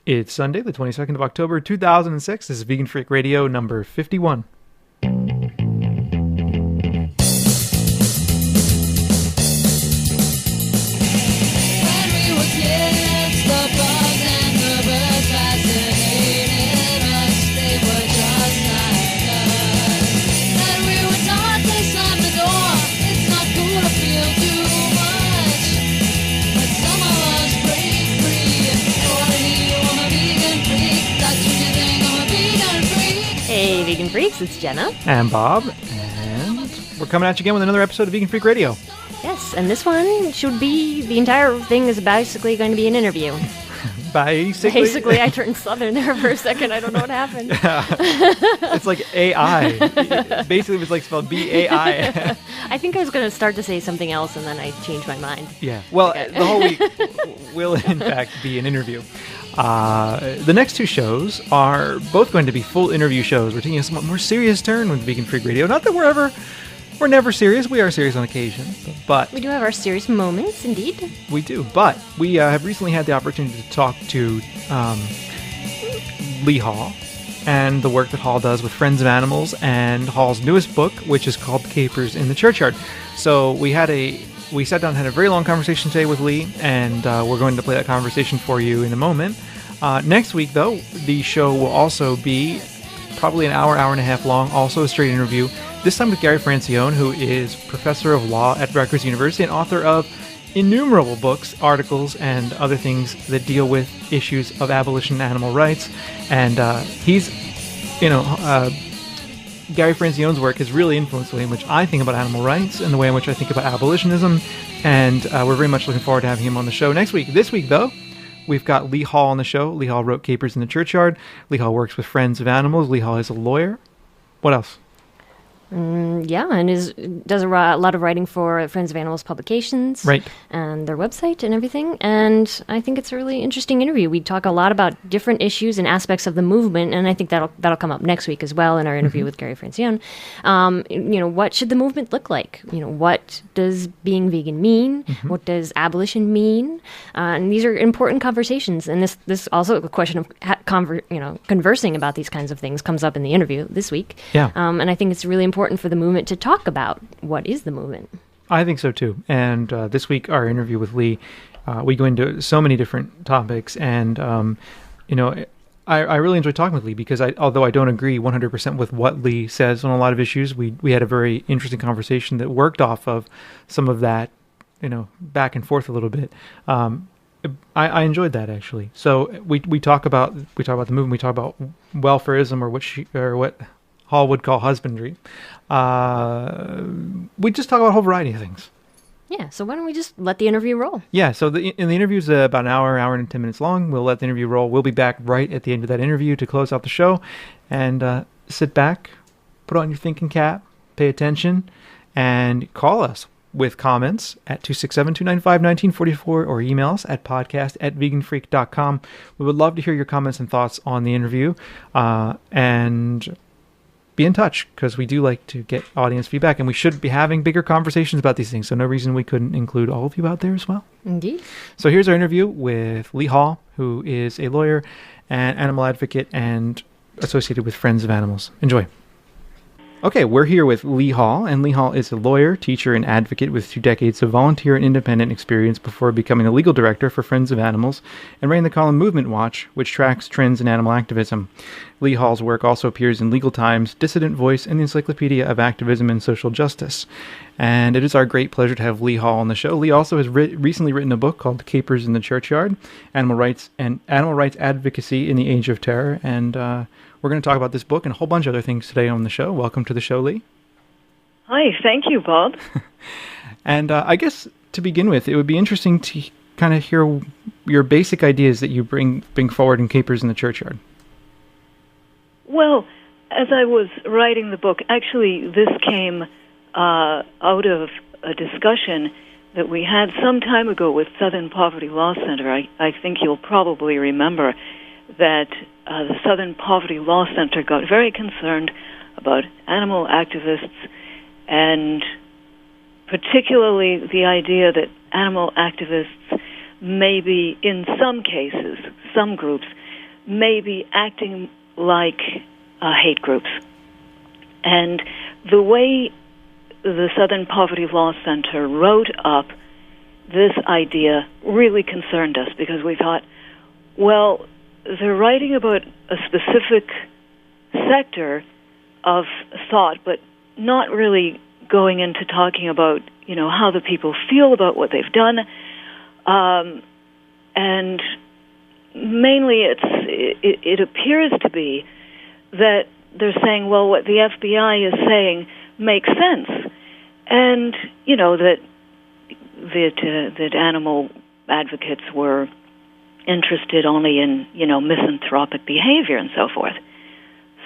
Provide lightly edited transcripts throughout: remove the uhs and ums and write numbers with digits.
It's Sunday, the 22nd of October, 2006. This is Vegan Freak Radio number 51. Vegan Freaks, it's Jenna. And Bob. And we're coming at you again with another episode of Vegan Freak Radio. Yes, and this one should be, the entire thing is basically going to be an interview. Basically, I turned Southern there for a second. I don't know what happened. It's like AI. Basically, it's like spelled B-A-I. I think I was going to start to say something else, and then I changed my mind. Yeah. Well, okay. The whole week will, in fact, be an interview. The next two shows are both going to be full interview shows. We're taking a somewhat more serious turn with Vegan Freak Radio. Not that we're never serious. We are serious on occasion, but we do have our serious moments, indeed. We do, but we have recently had the opportunity to talk to Lee Hall and the work that Hall does with Friends of Animals and Hall's newest book, which is called Capers in the Churchyard. So we sat down and had a very long conversation today with Lee, and we're going to play that conversation for you in a moment. Next week, though, the show will also be probably an hour and a half long, also a straight interview, this time with Gary Francione, who is professor of law at Rutgers University and author of innumerable books, articles, and other things that deal with issues of abolition and animal rights. And Gary Francione's work has really influenced the way in which I think about animal rights and the way in which I think about abolitionism. And we're very much looking forward to having him on the show next week. This week, though, we've got Lee Hall on the show. Lee Hall wrote Capers in the Churchyard. Lee Hall works with Friends of Animals. Lee Hall is a lawyer. What else? Yeah, and does a lot of writing for Friends of Animals publications, right, and their website and everything. And I think it's a really interesting interview. We talk a lot about different issues and aspects of the movement, and I think that'll come up next week as well in our interview with Gary Francione. What should the movement look like? What does being vegan mean? Mm-hmm. What does abolition mean? And these are important conversations. And this also a question of conversing about these kinds of things comes up in the interview this week. Yeah, and I think it's really important for the movement to talk about what is the movement. I think so too. And this week, our interview with Lee, we go into so many different topics. And, I really enjoy talking with Lee because although I don't agree 100% with what Lee says on a lot of issues, we had a very interesting conversation that worked off of some of that, back and forth a little bit. I enjoyed that, actually. So we talk about the movement. We talk about welfareism, or what Hall would call husbandry. We just talk about a whole variety of things. Yeah, so why don't we just let the interview roll? Yeah, so the interview is about an hour and 10 minutes long. We'll let the interview roll. We'll be back right at the end of that interview to close out the show. And sit back, put on your thinking cap, pay attention, and call us with comments at 267-295-1944 or email us at podcast@veganfreak.com. We would love to hear your comments and thoughts on the interview. And be in touch, because we do like to get audience feedback, and we should be having bigger conversations about these things, so no reason we couldn't include all of you out there as well. Indeed. So here's our interview with Lee Hall, who is a lawyer and animal advocate and associated with Friends of Animals. Enjoy. Okay, we're here with Lee Hall, and Lee Hall is a lawyer, teacher, and advocate with 2 decades of volunteer and independent experience before becoming a legal director for Friends of Animals and writing the column Movement Watch, which tracks trends in animal activism. Lee Hall's work also appears in Legal Times, Dissident Voice, and the Encyclopedia of Activism and Social Justice. And it is our great pleasure to have Lee Hall on the show. Lee also has recently written a book called Capers in the Churchyard, Animal Rights Advocacy in the Age of Terror, and we're going to talk about this book and a whole bunch of other things today on the show. Welcome to the show, Lee. Hi, thank you, Bob. And I guess to begin with, it would be interesting to kind of hear your basic ideas that you bring forward in Capers in the Churchyard. Well, as I was writing the book, actually this came out of a discussion that we had some time ago with Southern Poverty Law Center. I think you'll probably remember that the Southern Poverty Law Center got very concerned about animal activists, and particularly the idea that animal activists may be, in some cases, some groups, may be acting like hate groups. And the way the Southern Poverty Law Center wrote up this idea really concerned us, because we thought, well, they're writing about a specific sector of thought, but not really going into talking about, how the people feel about what they've done. And mainly it appears to be that they're saying, well, what the FBI is saying makes sense. And, that animal advocates were interested only in, misanthropic behavior and so forth.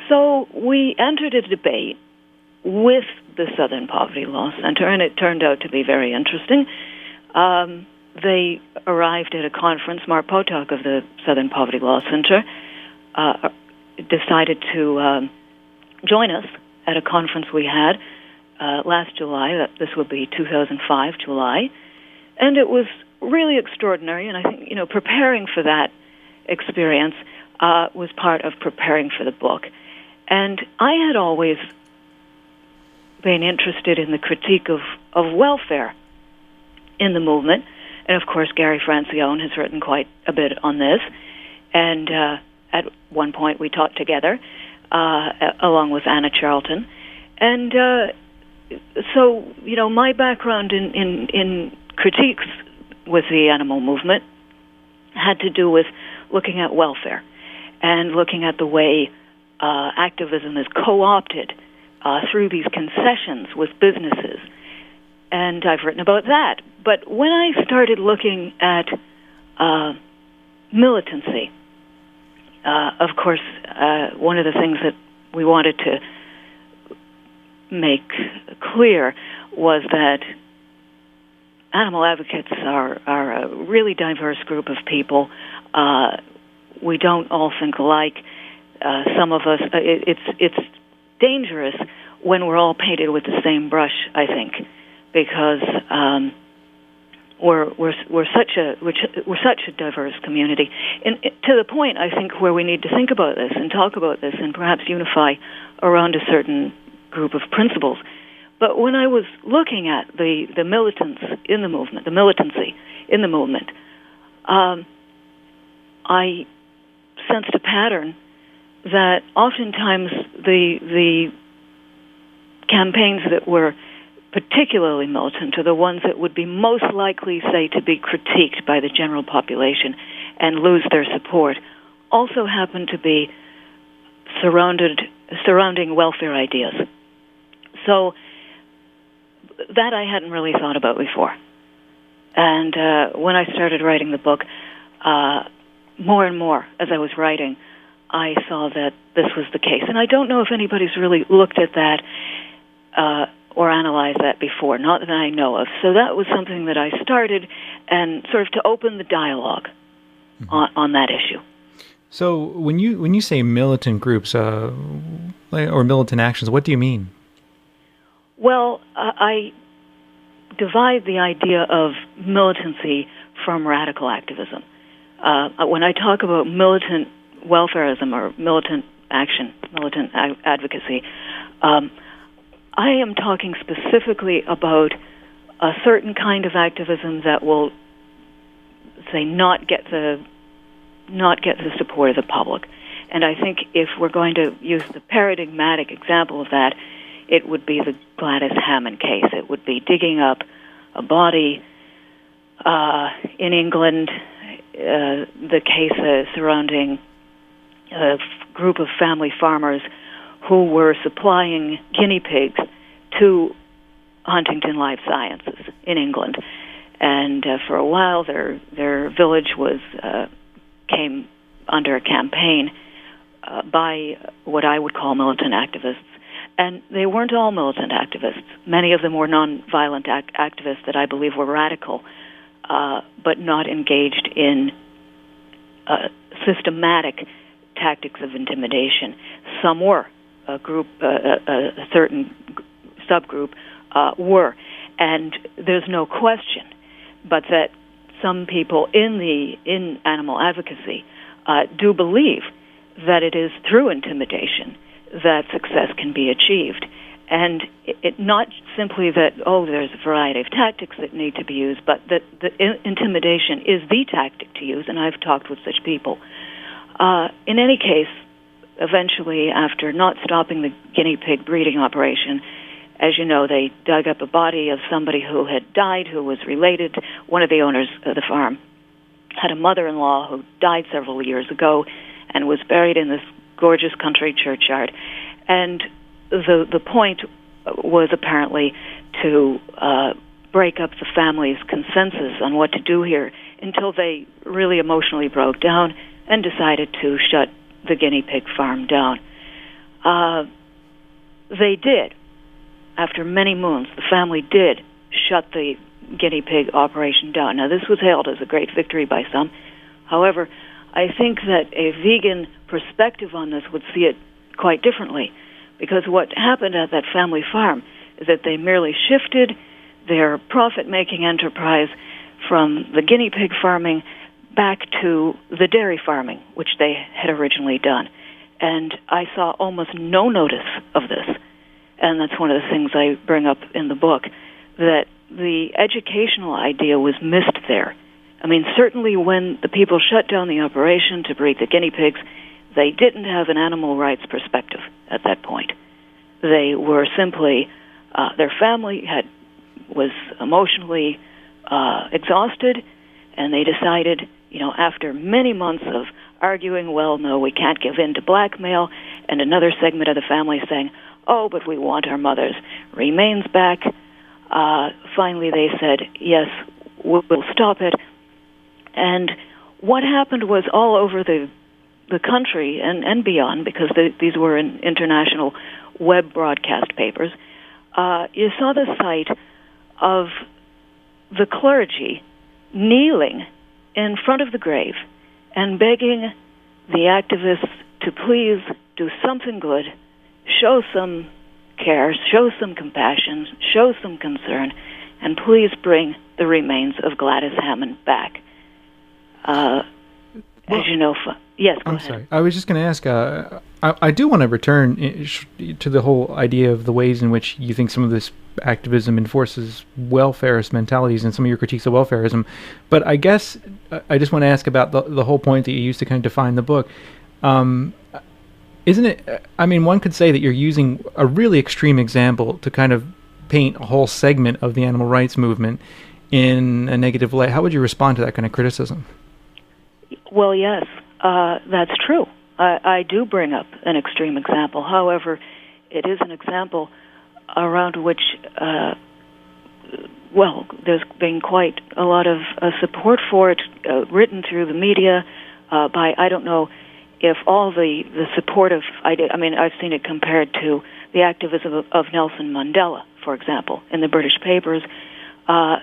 So we entered a debate with the Southern Poverty Law Center, and it turned out to be very interesting. They arrived at a conference. Mark Potok of the Southern Poverty Law Center decided to join us at a conference we had last July. This would be 2005, July. And it was really extraordinary, and I think, preparing for that experience was part of preparing for the book. And I had always been interested in the critique of welfare in the movement. And, of course, Gary Francione has written quite a bit on this. And at one point we taught together, along with Anna Charlton. And so, my background in critiques with the animal movement had to do with looking at welfare and looking at the way activism is co-opted through these concessions with businesses. And I've written about that. But when I started looking at militancy, of course, one of the things that we wanted to make clear was that animal advocates are a really diverse group of people. We don't all think alike. Some of us, it's dangerous when we're all painted with the same brush, I think, because we're such a diverse community, and to the point, I think, where we need to think about this and talk about this and perhaps unify around a certain group of principles. But when I was looking at the militants in the movement, the militancy in the movement, I sensed a pattern that oftentimes the campaigns that were particularly militant are the ones that would be most likely, say, to be critiqued by the general population and lose their support, also happen to be surrounding welfare ideas. So that I hadn't really thought about before. And when I started writing the book, more and more as I was writing, I saw that this was the case. And I don't know if anybody's really looked at that or analyzed that before, not that I know of. So that was something that I started, and sort of to open the dialogue on that issue. So when you say militant groups or militant actions, what do you mean? Well, I divide the idea of militancy from radical activism. When I talk about militant welfarism or militant action, militant advocacy, I am talking specifically about a certain kind of activism that will, say, not get the support of the public. And I think if we're going to use the paradigmatic example of that, it would be the Gladys Hammond case. It would be digging up a body in England, the case surrounding a group of family farmers who were supplying guinea pigs to Huntington Life Sciences in England. And for a while, their village came under a campaign by what I would call militant activists. And they weren't all militant activists. Many of them were nonviolent activists that I believe were radical, but not engaged in systematic tactics of intimidation. Some were. A certain subgroup were. And there's no question but that some people in animal advocacy do believe that it is through intimidation that success can be achieved. And it not simply that, there's a variety of tactics that need to be used, but that intimidation is the tactic to use, and I've talked with such people. In any case, eventually, after not stopping the guinea pig breeding operation, as you know, they dug up a body of somebody who had died, who was related. One of the owners of the farm had a mother-in-law who died several years ago and was buried in this gorgeous country churchyard. And the point was apparently to break up the family's consensus on what to do here until they really emotionally broke down and decided to shut the guinea pig farm down. They did. After many moons, the family did shut the guinea pig operation down. Now, this was hailed as a great victory by some. However, I think that a vegan perspective on this would see it quite differently, because what happened at that family farm is that they merely shifted their profit-making enterprise from the guinea pig farming back to the dairy farming, which they had originally done. And I saw almost no notice of this. And that's one of the things I bring up in the book, that the educational idea was missed there. I mean, certainly when the people shut down the operation to breed the guinea pigs, they didn't have an animal rights perspective at that point. They were simply, their family was emotionally exhausted, and they decided, after many months of arguing, well, no, we can't give in to blackmail, and another segment of the family saying, but we want our mother's remains back. Finally, they said, yes, we'll stop it. And what happened was all over the country and beyond, because these were in international web broadcast papers, you saw the sight of the clergy kneeling in front of the grave and begging the activists to please do something good, show some care, show some compassion, show some concern, and please bring the remains of Gladys Hammond back. As you know, yes, go I'm ahead. sorry. I was just going to ask, I do want to return to the whole idea of the ways in which you think some of this activism enforces welfarist mentalities and some of your critiques of welfarism. But I guess I just want to ask about the whole point that you used to kind of define the book. Isn't it, one could say that you're using a really extreme example to kind of paint a whole segment of the animal rights movement in a negative light. How would you respond to that kind of criticism? Well, yes, that's true. I do bring up an extreme example. However, it is an example around which, there's been quite a lot of support for it, written through the media by, I don't know if all the supportive, I've seen it compared to the activism of Nelson Mandela, for example, in the British papers.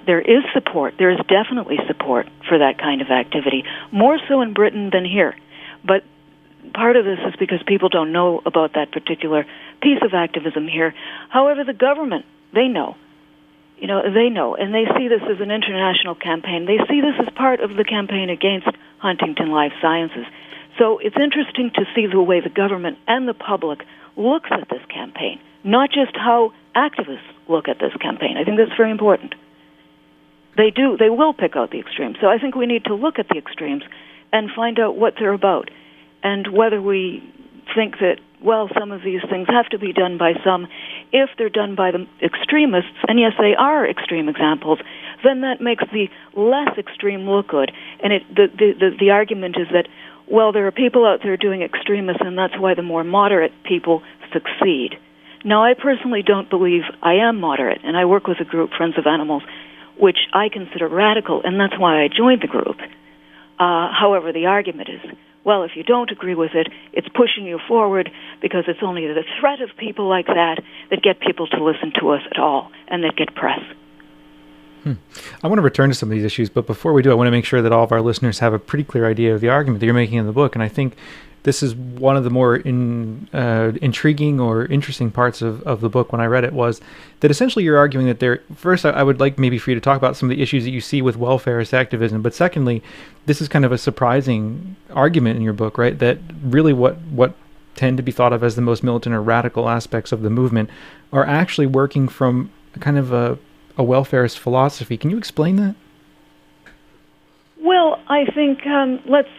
There is support. There is definitely support for that kind of activity, more so in Britain than here. But part of this is because people don't know about that particular piece of activism here. However, the government, they know. They know, and they see this as an international campaign. They see this as part of the campaign against Huntington Life Sciences. So it's interesting to see the way the government and the public looks at this campaign, not just how activists look at this campaign. I think that's very important. They will pick out the extremes. So I think we need to look at the extremes and find out what they're about, and whether we think that, some of these things have to be done by some. If they're done by the extremists, and yes, they are extreme examples, then that makes the less extreme look good. And the argument is that, there are people out there doing extremists, and that's why the more moderate people succeed. Now, I personally don't believe I am moderate, and I work with a group, Friends of Animals, which I consider radical, and that's why I joined the group. However, the argument is, if you don't agree with it, it's pushing you forward, because it's only the threat of people like that get people to listen to us at all, and that get press. I want to return to some of these issues, but before we do, I want to make sure that all of our listeners have a pretty clear idea of the argument that you're making in the book. And I think this is one of the more intriguing or interesting parts of the book when I read it, was that essentially you're arguing that first, I would like maybe for you to talk about some of the issues that you see with welfarist activism, but secondly, this is kind of a surprising argument in your book, right? That really what tend to be thought of as the most militant or radical aspects of the movement are actually working from kind of a welfarist philosophy. Can you explain that? Well, I think let's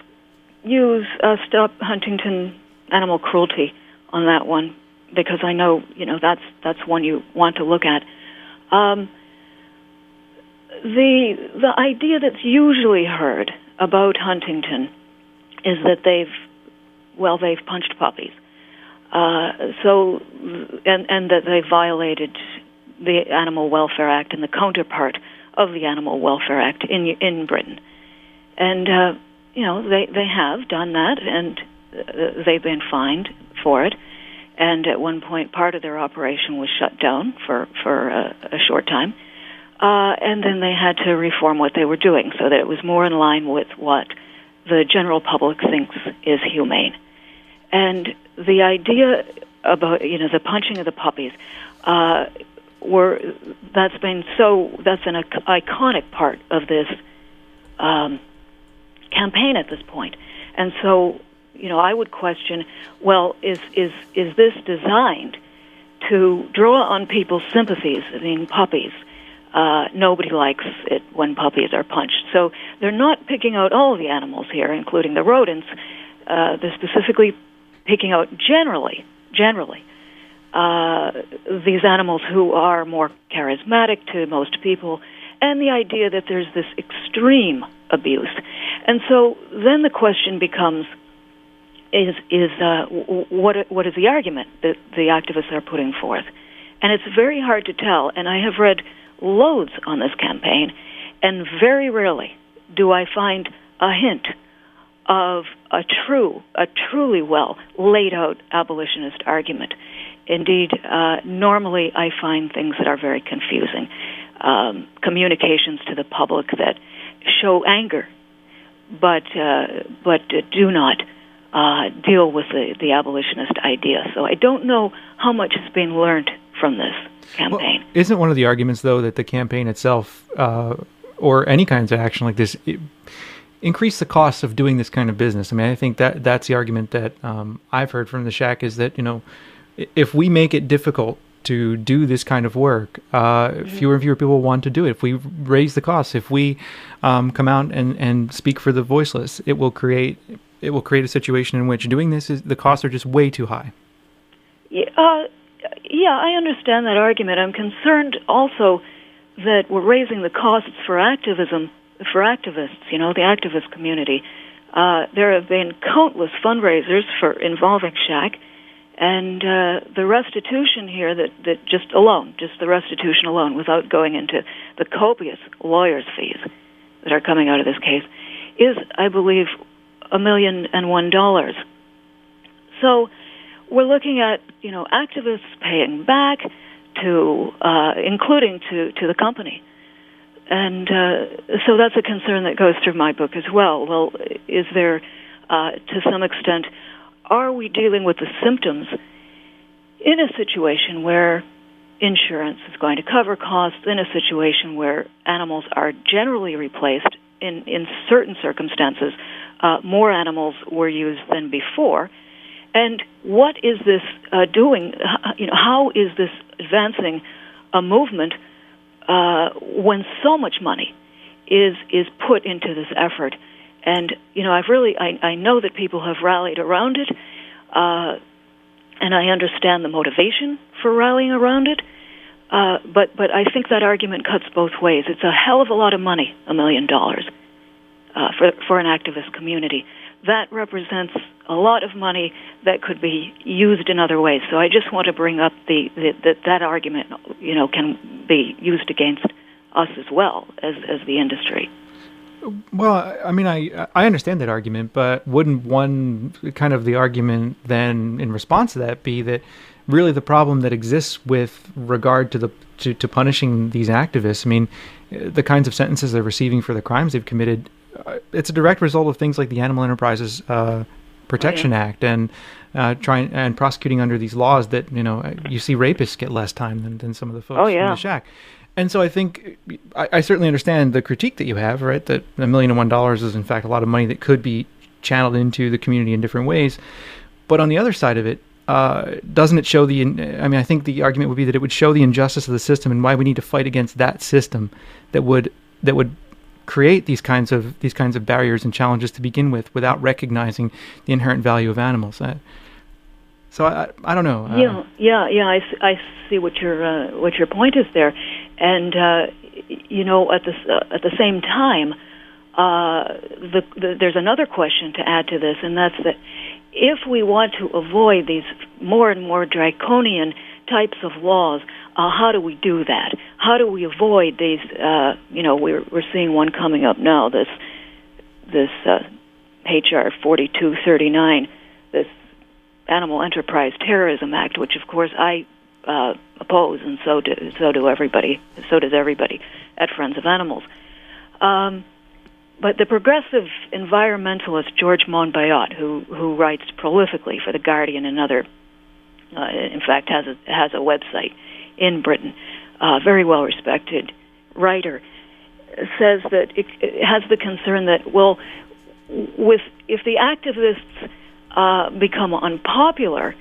use Stop Huntington Animal Cruelty on that one, because I know that's one you want to look at. The idea that's usually heard about Huntington is that they've punched puppies, and that they violated the Animal Welfare Act and the counterpart of the Animal Welfare Act in Britain. And, they have done that, and they've been fined for it. And at one point, part of their operation was shut down for a short time. And then they had to reform what they were doing so that it was more in line with what the general public thinks is humane. And the idea about, the punching of the puppies, that's an iconic part of this campaign at this point. And so, I would question, well, is this designed to draw on people's sympathies, being puppies? Nobody likes it when puppies are punched. So they're not picking out all of the animals here, including the rodents. They're specifically picking out generally, these animals who are more charismatic to most people, and the idea that there's this extreme abuse. And so then the question becomes, what is the argument that the activists are putting forth? And it's very hard to tell, and I have read loads on this campaign, and very rarely do I find a hint of a truly well laid out abolitionist argument. Indeed, normally I find things that are very confusing, communications to the public that show anger, but do not deal with the abolitionist idea. So I don't know how much has been learned from this campaign. Well, isn't one of the arguments, though, that the campaign itself, or any kinds of action like this, increase the costs of doing this kind of business? I mean, I think that's the argument that I've heard from the Shack, is that, if we make it difficult to do this kind of work, fewer and fewer people want to do it. If we raise the costs, if we come out and speak for the voiceless, it will create a situation in which doing this the costs are just way too high. Yeah, I understand that argument. I'm concerned also that we're raising the costs for activism, for activists, the activist community. There have been countless fundraisers involving Shack, and the restitution here, that just the restitution alone, without going into the copious lawyers' fees that are coming out of this case, is, I believe, $1,001. So we're looking at, activists paying back to, including to the company. And so that's a concern that goes through my book as well. Well, is there, to some extent, are we dealing with the symptoms in a situation where insurance is going to cover costs, in a situation where animals are generally replaced, in certain circumstances, more animals were used than before? And what is this doing? How is this advancing a movement when so much money is put into this effort? And I know that people have rallied around it, and I understand the motivation for rallying around it. But I think that argument cuts both ways. It's a hell of a lot of money, $1 million, for an activist community. That represents a lot of money that could be used in other ways. So I just want to bring up that argument, can be used against us as well as the industry. Well, I mean, I understand that argument, but wouldn't one kind of the argument then in response to that be that really the problem that exists with regard to punishing these activists, I mean, the kinds of sentences they're receiving for the crimes they've committed, it's a direct result of things like the Animal Enterprises Protection Act and trying and prosecuting under these laws that, you see rapists get less time than some of the folks in the shack. And so I think I certainly understand the critique that you have, right? That $1,001,000 is in fact a lot of money that could be channeled into the community in different ways. But on the other side of it, doesn't it show I think the argument would be that it would show the injustice of the system and why we need to fight against that system that would create these kinds of barriers and challenges to begin with, without recognizing the inherent value of animals. So I don't know. I see what your point is there, and at the same time, there's another question to add to this, and that's that if we want to avoid these more and more draconian types of laws, how do we do that? How do we avoid these? We're seeing one coming up now. This HR 4239, this Animal Enterprise Terrorism Act, which of course I oppose, and so does everybody at Friends of Animals. But the progressive environmentalist George Monbiot, who writes prolifically for The Guardian and other, in fact has a website in Britain, very well respected writer, says that it has the concern that, well, if the activists become unpopular,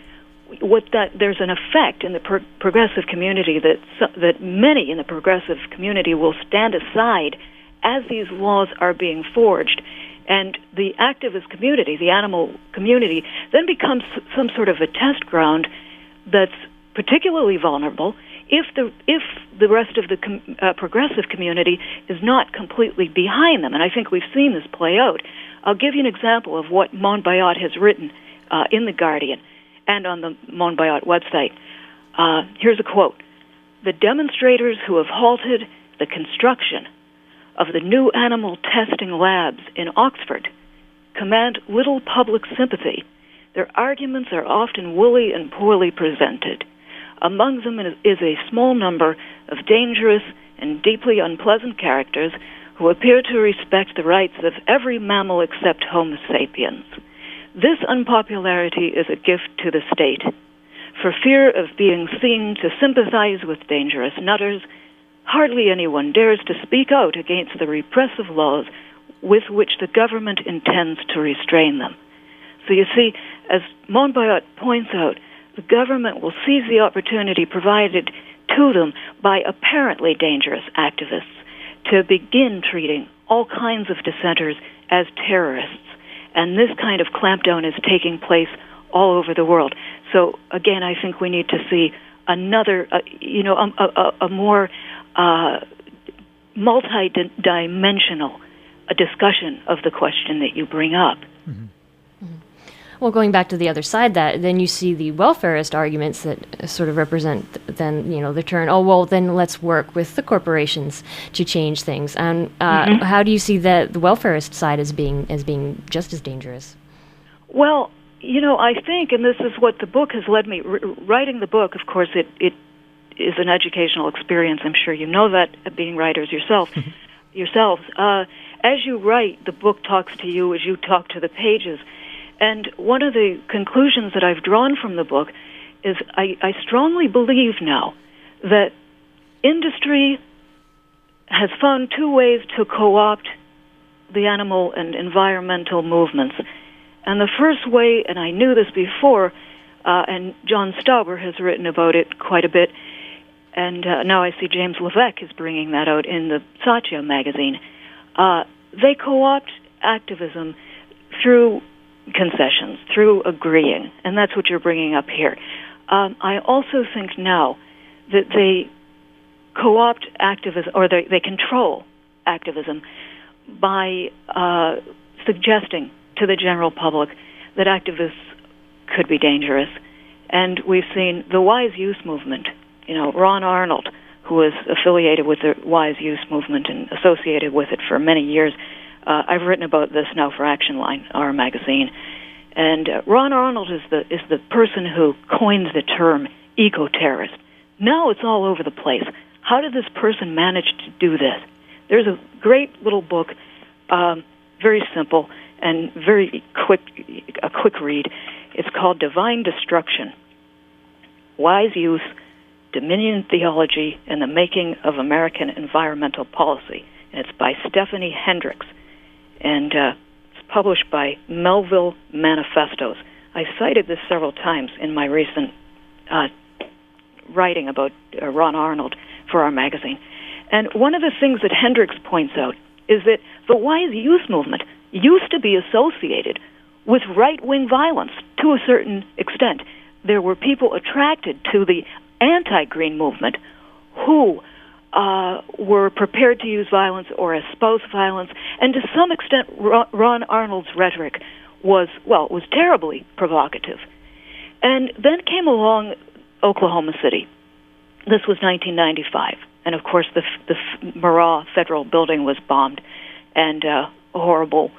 there's an effect in the progressive community that many in the progressive community will stand aside as these laws are being forged, and the activist community, the animal community, then becomes some sort of a test ground that's particularly vulnerable if the rest of the progressive community is not completely behind them. And I think we've seen this play out. I'll give you an example of what Monbiot has written in The Guardian and on the Monbiot website. Here's a quote. "The demonstrators who have halted the construction of the new animal testing labs in Oxford command little public sympathy. Their arguments are often woolly and poorly presented. Among them is a small number of dangerous and deeply unpleasant characters who appear to respect the rights of every mammal except Homo sapiens. This unpopularity is a gift to the state. For fear of being seen to sympathize with dangerous nutters, hardly anyone dares to speak out against the repressive laws with which the government intends to restrain them." So you see, as Monbiot points out, the government will seize the opportunity provided to them by apparently dangerous activists to begin treating all kinds of dissenters as terrorists. And this kind of clampdown is taking place all over the world. So again, I think we need to see another, a more multi-dimensional discussion of the question that you bring up. Mm-hmm. Mm-hmm. Well, going back to the other side, then you see the welfarist arguments that sort of represent then, the turn, then let's work with the corporations to change things. And how do you see the welfarist side as being just as dangerous? Well, I think, and this is what the book has led me, writing the book, of course, it is an educational experience. I'm sure you know that, being writers yourselves. As you write, the book talks to you as you talk to the pages. And one of the conclusions that I've drawn from the book is I strongly believe now that industry has found two ways to co-opt the animal and environmental movements. And the first way, and I knew this before, and John Stauber has written about it quite a bit, and now I see James Levesque is bringing that out in the Satya magazine. They co-opt activism through concessions, through agreeing, and that's what you're bringing up here. I also think now that they co-opt activism, or they control activism by suggesting to the general public that activists could be dangerous. And we've seen the Wise Youth Movement, Ron Arnold, who was affiliated with the Wise Youth Movement and associated with it for many years. I've written about this now for Action Line, our magazine. And Ron Arnold is the person who coined the term eco-terrorist. Now it's all over the place. How did this person manage to do this? There's a great little book, very simple, and a quick read. It's called Divine Destruction: Wise Use, Dominion Theology, and the Making of American Environmental Policy. And it's by Stephanie Hendricks, and it's published by Melville Manifestos. I cited this several times in my recent writing about Ron Arnold for our magazine. And one of the things that Hendricks points out is that the wise use movement used to be associated with right-wing violence to a certain extent. There were people attracted to the anti-green movement who were prepared to use violence or espouse violence, and to some extent Ron Arnold's rhetoric was terribly provocative. And then came along Oklahoma City. This was 1995, and of course the Murrah Federal Building was bombed, and a horrible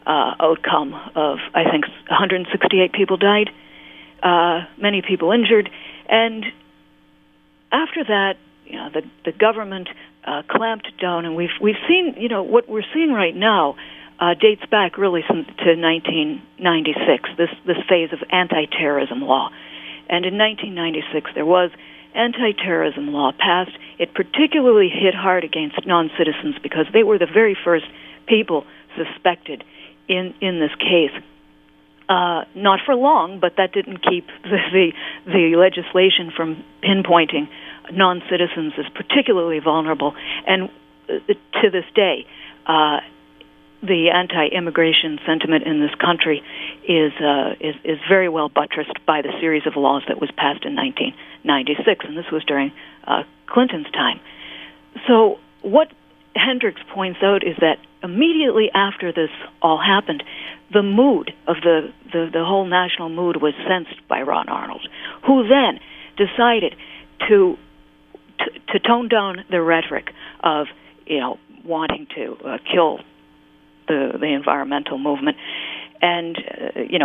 outcome of, I think, 168 people died, many people injured, and after that, the government clamped down, and we've seen, what we're seeing right now dates back really to 1996. This phase of anti-terrorism law, and in 1996 there was anti-terrorism law passed. It particularly hit hard against non-citizens because they were the very first people suspected in this case. Not for long, but that didn't keep the legislation from pinpointing non-citizens as particularly vulnerable. And to this day, the anti-immigration sentiment in this country is very well buttressed by the series of laws that was passed in 1996, and this was during Clinton's time. So what Hendricks points out is that immediately after this all happened, the mood of the whole national mood was sensed by Ron Arnold, who then decided to tone down the rhetoric of wanting to kill the environmental movement and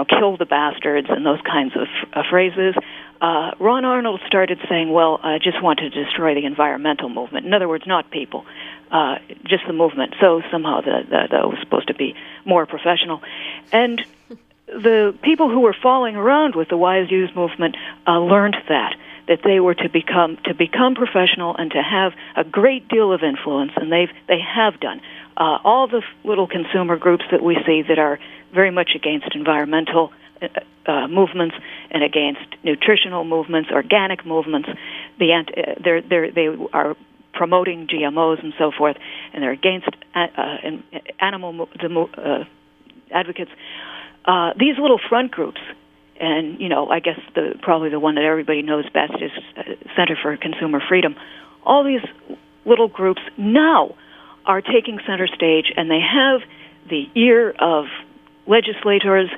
kill the bastards and those kinds of phrases. Ron Arnold started saying, well, I just want to destroy the environmental movement. In other words, not people, just the movement. So somehow that was supposed to be more professional. And the people who were following around with the Wise Use movement learned that they were to become professional and to have a great deal of influence, and they have done. All the little consumer groups that we see that are very much against environmental movements and against nutritional movements, organic movements, they are promoting GMOs and so forth, and they're against animal advocates. These little front groups, and I guess probably the one that everybody knows best is Center for Consumer Freedom. All these little groups now are taking center stage, and they have the ear of legislators,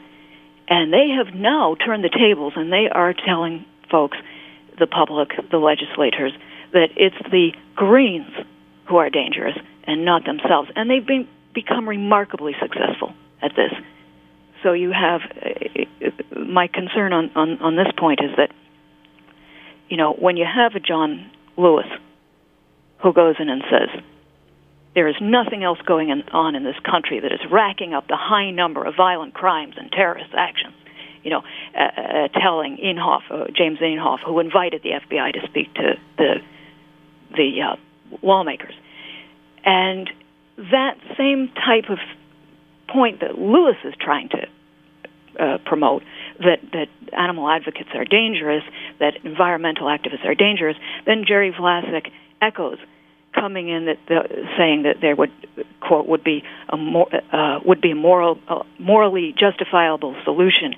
and they have now turned the tables, and they are telling folks, the public, the legislators, that it's the Greens who are dangerous and not themselves. And they've become remarkably successful at this. So you have, my concern on this point is that, when you have a John Lewis who goes in and says, there is nothing else going on in this country that is racking up the high number of violent crimes and terrorist actions, telling James Inhofe, who invited the FBI to speak to the lawmakers. And that same type of point that Lewis is trying to promote, that animal advocates are dangerous, that environmental activists are dangerous, then Jerry Vlasic echoes, coming in saying that there would be a morally justifiable solution,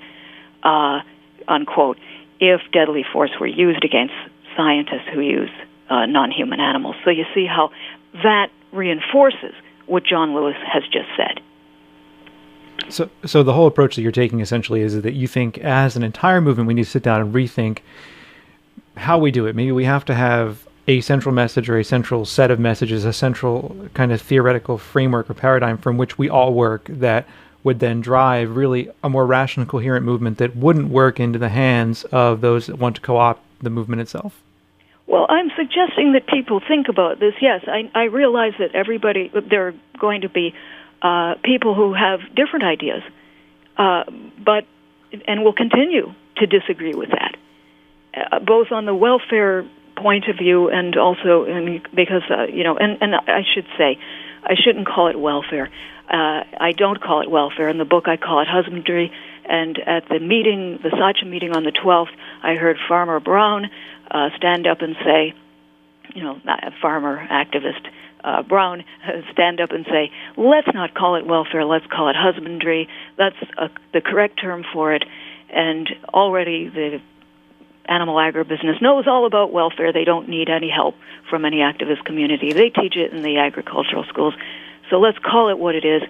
unquote, if deadly force were used against scientists who use non-human animals. So you see how that reinforces what John Lewis has just said. So the whole approach that you're taking essentially is that you think as an entire movement we need to sit down and rethink how we do it. Maybe we have to have a central message or a central set of messages, a central kind of theoretical framework or paradigm from which we all work that would then drive really a more rational, coherent movement that wouldn't work into the hands of those that want to co-opt the movement itself. Well, I'm suggesting that people think about this. Yes, I realize that there are going to be people who have different ideas, and will continue to disagree with that, both on the welfare point of view and also because and I should say, I shouldn't call it welfare. I don't call it welfare. In the book, I call it husbandry. And at the meeting, the Sacha meeting on the 12th, I heard Farmer Brown stand up and say, farmer activist Brown stand up and say, let's not call it welfare, let's call it husbandry. That's the correct term for it. And already the animal agribusiness knows all about welfare. They don't need any help from any activist community. They teach it in the agricultural schools. So let's call it what it is,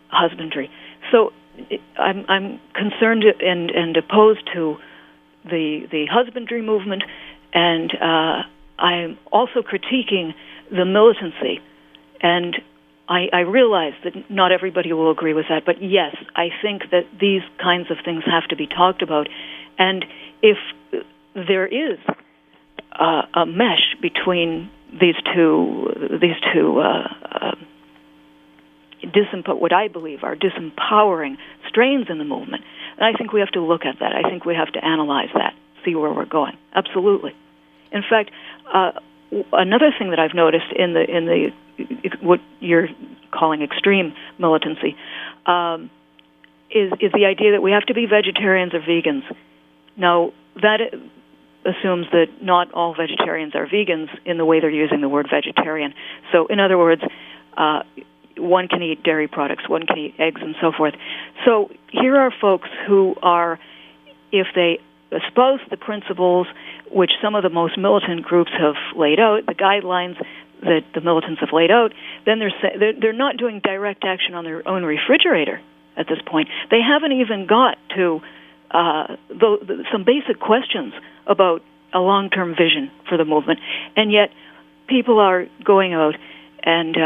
husbandry. So I'm concerned and opposed to the husbandry movement, and I'm also critiquing the militancy. And I realize that not everybody will agree with that, but yes, I think that these kinds of things have to be talked about. And if there is a mesh between these two what I believe are disempowering strains in the movement, and I think we have to look at that. I think we have to analyze that, see where we're going. Absolutely. In fact, another thing that I've noticed in the what you're calling extreme militancy is the idea that we have to be vegetarians or vegans. Now, that assumes that not all vegetarians are vegans in the way they're using the word vegetarian. So, in other words, one can eat dairy products, one can eat eggs, and so forth. So here are folks who are, if they espouse the principles which some of the most militant groups have laid out, the guidelines that the militants have laid out, then they're not doing direct action on their own refrigerator at this point. They haven't even got to some basic questions about a long-term vision for the movement, and yet people are going out and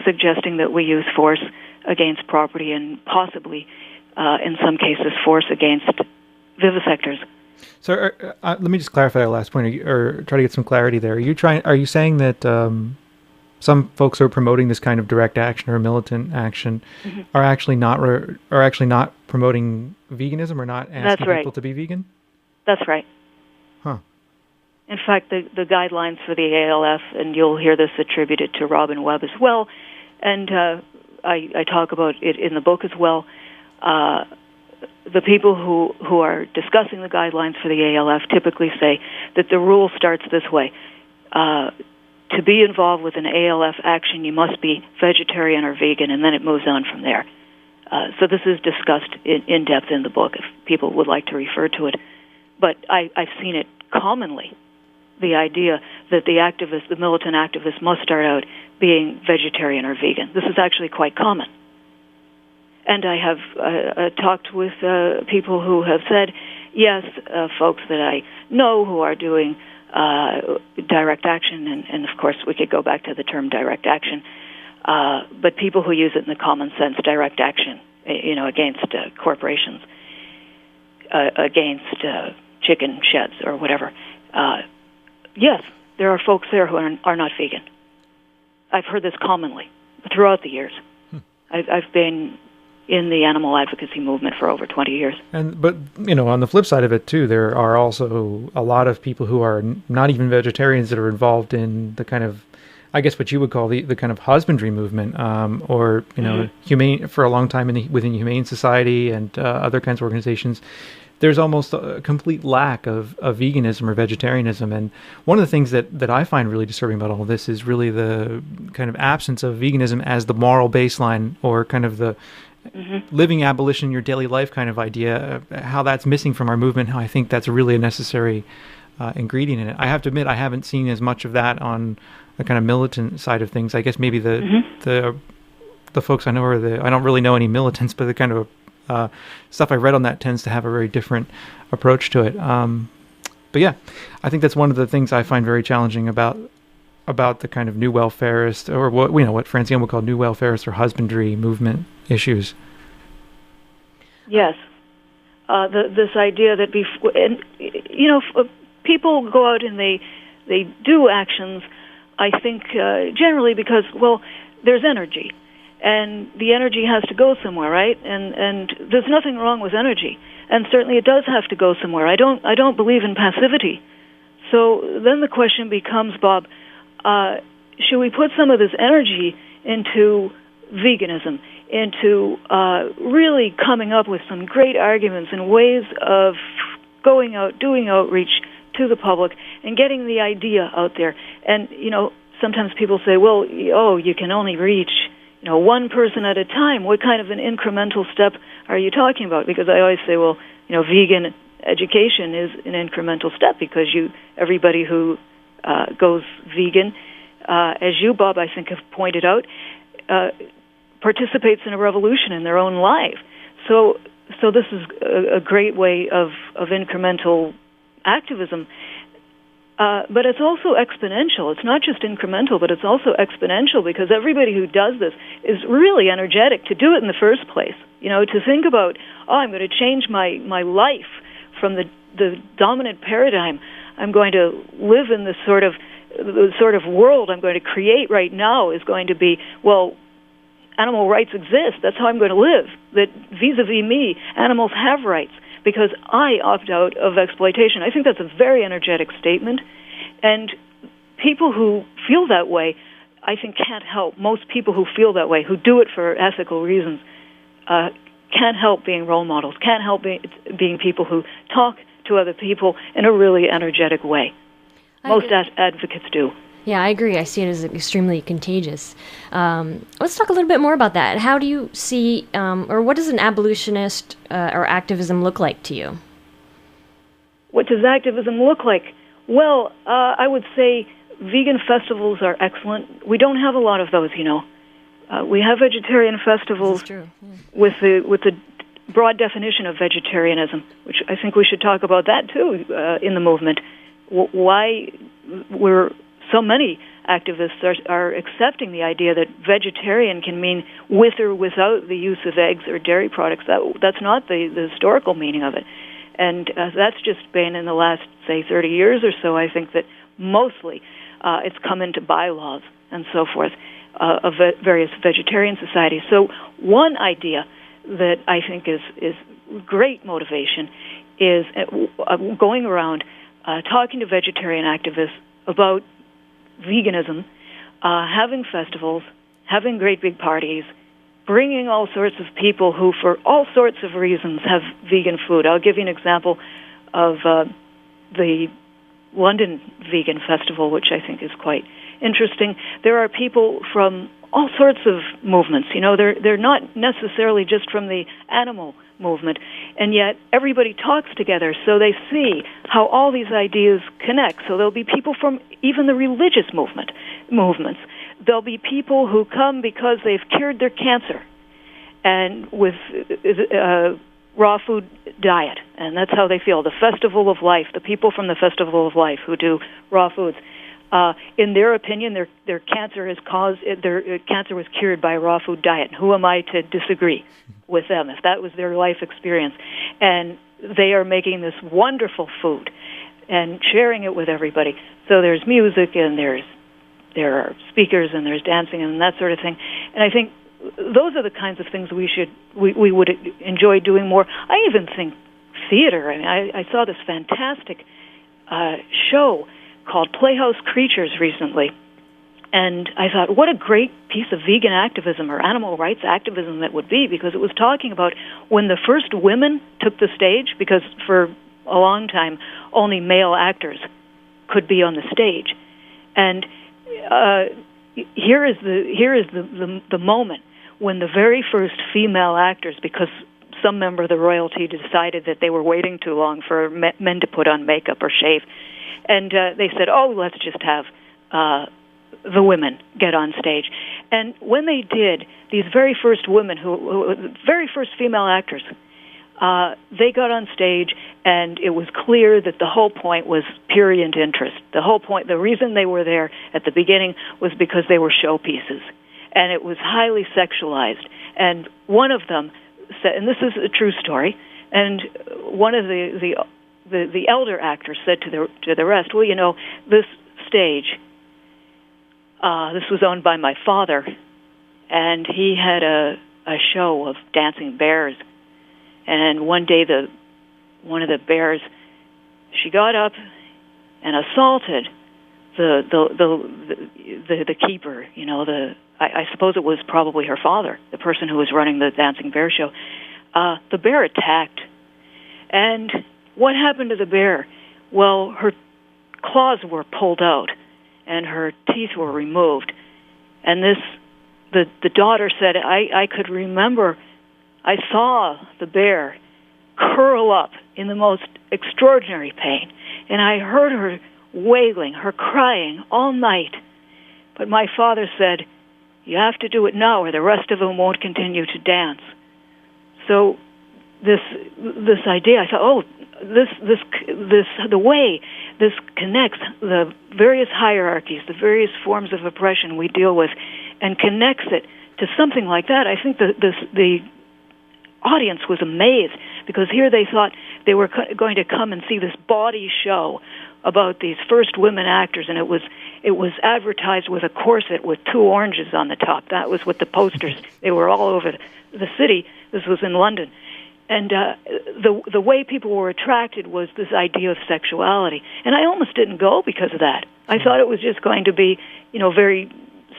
suggesting that we use force against property and possibly, in some cases, force against vivisectors. So let me just clarify that last point, or try to get some clarity there. Are you saying that some folks who are promoting this kind of direct action or militant action are actually not promoting veganism, or not asking people to be vegan? That's right. Huh. In fact, the guidelines for the ALF, and you'll hear this attributed to Robin Webb as well, and I talk about it in the book as well. The people who are discussing the guidelines for the ALF typically say that the rule starts this way. To be involved with an ALF action, you must be vegetarian or vegan, and then it moves on from there. So this is discussed in depth in the book if people would like to refer to it. But I've seen it commonly, the idea that the militant activists must start out being vegetarian or vegan. This is actually quite common. And I have talked with people who have said, yes, folks that I know who are doing direct action, and of course we could go back to the term direct action, but people who use it in the common sense, direct action, against corporations, against chicken sheds or whatever. Yes, there are folks there who are not vegan. I've heard this commonly throughout the years. I've been in the animal advocacy movement for over 20 years. But on the flip side of it too, there are also a lot of people who are not even vegetarians that are involved in the kind of, I guess what you would call the kind of husbandry movement, or humane for a long time within Humane Society and other kinds of organizations. There's almost a complete lack of veganism or vegetarianism. And one of the things that I find really disturbing about all of this is really the kind of absence of veganism as the moral baseline, or kind of the living abolition in your daily life kind of idea, how that's missing from our movement, how I think that's really a necessary ingredient in it. I have to admit, I haven't seen as much of that on the kind of militant side of things. I guess maybe the folks I know I don't really know any militants, but the kind of stuff I read on that tends to have a very different approach to it. But yeah, I think that's one of the things I find very challenging about the kind of new welfarist, or what Francine would call new welfarist or husbandry movement issues. Yes, this idea that people go out and they do actions, I think generally because there's energy, and the energy has to go somewhere, right? And there's nothing wrong with energy, and certainly it does have to go somewhere. I don't believe in passivity. So then the question becomes, Bob, should we put some of this energy into veganism, into really coming up with some great arguments and ways of going out, doing outreach to the public, and getting the idea out there? And, sometimes people say, well, you can only reach, one person at a time. What kind of an incremental step are you talking about? Because I always say, well, vegan education is an incremental step, because everybody who goes vegan, as you, Bob, I think have pointed out, participates in a revolution in their own life. So this is a great way of incremental activism. But it's also exponential. It's not just incremental, but it's also exponential, because everybody who does this is really energetic to do it in the first place. To think about, I'm going to change my life from the dominant paradigm. I'm going to live in the sort of world I'm going to create right now is going to be, well, animal rights exist. That's how I'm going to live. That vis-a-vis me, animals have rights, because I opt out of exploitation. I think that's a very energetic statement. And people who feel that way, I think, can't help. Most people who feel that way, who do it for ethical reasons, can't help being role models, can't help being people who talk to other people in a really energetic way. Most advocates do. Yeah, I agree. I see it as extremely contagious. Let's talk a little bit more about that. How do you see, or what does an abolitionist or activism look like to you? What does activism look like? Well, I would say vegan festivals are excellent. We don't have a lot of those, We have vegetarian festivals with the broad definition of vegetarianism, which I think we should talk about that too in the movement. Why so many activists are accepting the idea that vegetarian can mean with or without the use of eggs or dairy products. That's not the historical meaning of it. And that's just been in the last, say, 30 years or so. I think that mostly it's come into bylaws and so forth of various vegetarian societies. So one idea that I think is great motivation is going around talking to vegetarian activists about veganism, having festivals, having great big parties, bringing all sorts of people who, for all sorts of reasons, have vegan food. I'll give you an example of the London Vegan Festival, which I think is quite interesting. There are people from all sorts of movements. They're not necessarily just from the animal movement, and yet everybody talks together, so they see how all these ideas connect. So there'll be people from even the religious movements. There'll be people who come because they've cured their cancer, and with raw food diet, and that's how they feel. The Festival of Life, the people from the Festival of Life who do raw foods. In their opinion, their cancer was cured by a raw food diet. And who am I to disagree with them if that was their life experience? And they are making this wonderful food and sharing it with everybody. So there's music, and there are speakers, and there's dancing, and that sort of thing. And I think those are the kinds of things we would enjoy doing more. I even think theater. I mean, I saw this fantastic show called Playhouse Creatures recently, and I thought, what a great piece of vegan activism or animal rights activism that would be, because it was talking about when the first women took the stage, because for a long time only male actors could be on the stage, and here is the moment when the very first female actors, because some member of the royalty decided that they were waiting too long for men to put on makeup or shave. And they said, let's just have the women get on stage. And when they did, these very first women, very first female actors, they got on stage, and it was clear that the whole point was prurient interest. The whole point, the reason they were there at the beginning was because they were showpieces. And it was highly sexualized. And one of them said, and this is a true story, and one of the elder actors said to the rest, well, this stage, this was owned by my father, and he had a show of dancing bears. And one day, one of the bears, she got up and assaulted the keeper. You know, I suppose it was probably her father, the person who was running the dancing bear show. The bear attacked, and what happened to the bear? Well, her claws were pulled out, and her teeth were removed. And the daughter said, I could remember, I saw the bear curl up in the most extraordinary pain, and I heard her wailing, her crying all night. But my father said, you have to do it now or the rest of them won't continue to dance. So this idea, I thought, the way this connects the various hierarchies, the various forms of oppression we deal with, and connects it to something like that. I think the audience was amazed, because here they thought they were going to come and see this body show about these first women actors, and it was advertised with a corset with 2 oranges on the top. That was what the posters, they were all over the city. This was in London. And the way people were attracted was this idea of sexuality. And I almost didn't go because of that. I thought it was just going to be, very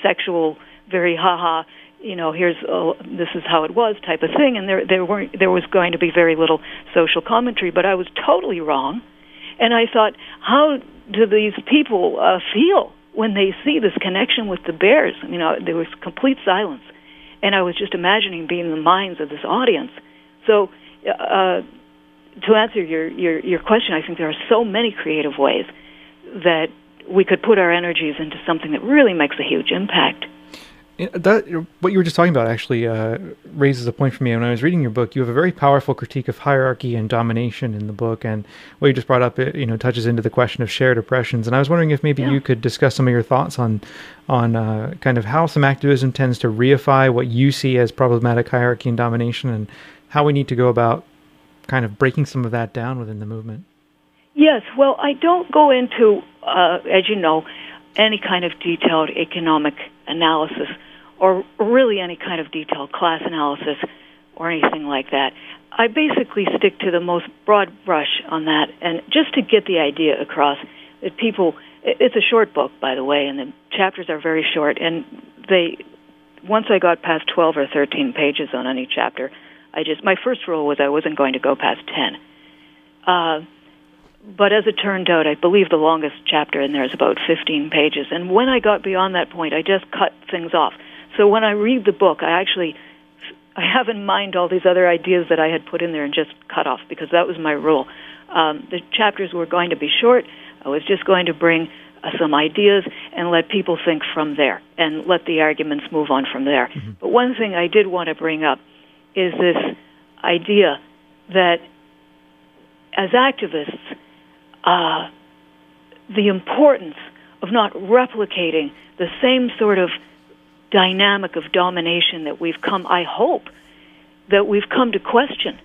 sexual, very ha-ha, this is how it was type of thing. And there was going to be very little social commentary. But I was totally wrong. And I thought, how do these people feel when they see this connection with the bears? There was complete silence. And I was just imagining being in the minds of this audience. So to answer your question, I think there are so many creative ways that we could put our energies into something that really makes a huge impact. What you were just talking about actually raises a point for me. When I was reading your book, you have a very powerful critique of hierarchy and domination in the book, and what you just brought up, touches into the question of shared oppressions. And I was wondering if maybe you could discuss some of your thoughts on kind of how some activism tends to reify what you see as problematic hierarchy and domination, and how we need to go about kind of breaking some of that down within the movement. Yes, well, I don't go into, as you know, any kind of detailed economic analysis, or really any kind of detailed class analysis or anything like that. I basically stick to the most broad brush on that, and just to get the idea across that people, it's a short book, by the way, and the chapters are very short, and once I got past 12 or 13 pages on any chapter, my first rule was I wasn't going to go past 10. But as it turned out, I believe the longest chapter in there is about 15 pages. And when I got beyond that point, I just cut things off. So when I read the book, I have in mind all these other ideas that I had put in there and just cut off, because that was my rule. The chapters were going to be short. I was just going to bring some ideas and let people think from there, and let the arguments move on from there. Mm-hmm. But one thing I did want to bring up is this idea that as activists, the importance of not replicating the same sort of dynamic of domination that I hope, that we've come to question.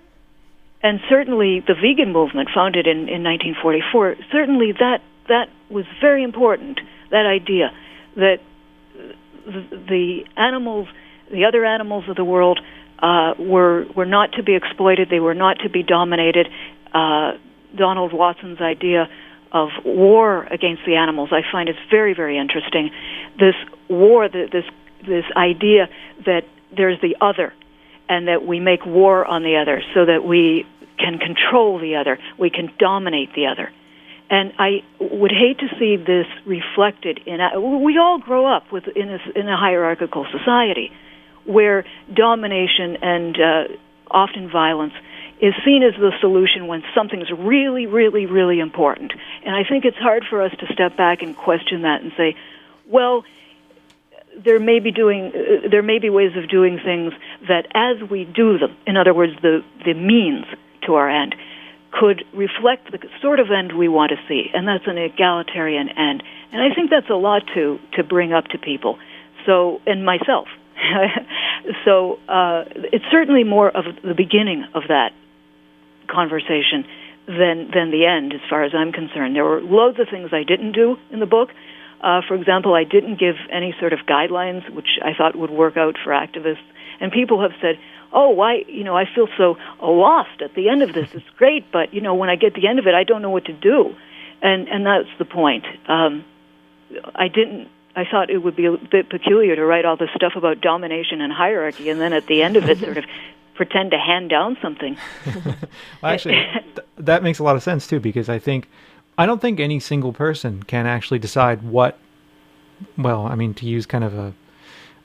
And certainly the vegan movement, founded in 1944, certainly that was very important, that idea that the animals, the other animals of the world, were not to be exploited, they were not to be dominated. Donald Watson's idea of war against the animals, I find it's very, very interesting. This war, this idea that there's the other, and that we make war on the other so that we can control the other, we can dominate the other. And I would hate to see this reflected we all grow up in a hierarchical society where domination and often violence is seen as the solution when something's really, really, really important. And I think it's hard for us to step back and question that and say, well, there may be ways of doing things that as we do them, in other words, the means to our end, could reflect the sort of end we want to see, and that's an egalitarian end. And I think that's a lot to bring up to people, and myself. So it's certainly more of the beginning of that conversation than the end, as far as I'm concerned. There were loads of things I didn't do in the book. For example, I didn't give any sort of guidelines, which I thought would work out for activists. And people have said, oh, why, I feel so lost at the end of this. It's great, but, when I get to the end of it, I don't know what to do. And that's the point. I thought it would be a bit peculiar to write all this stuff about domination and hierarchy, and then at the end of it sort of pretend to hand down something. Well, actually, that makes a lot of sense, too, because I don't think any single person can actually decide to use kind of a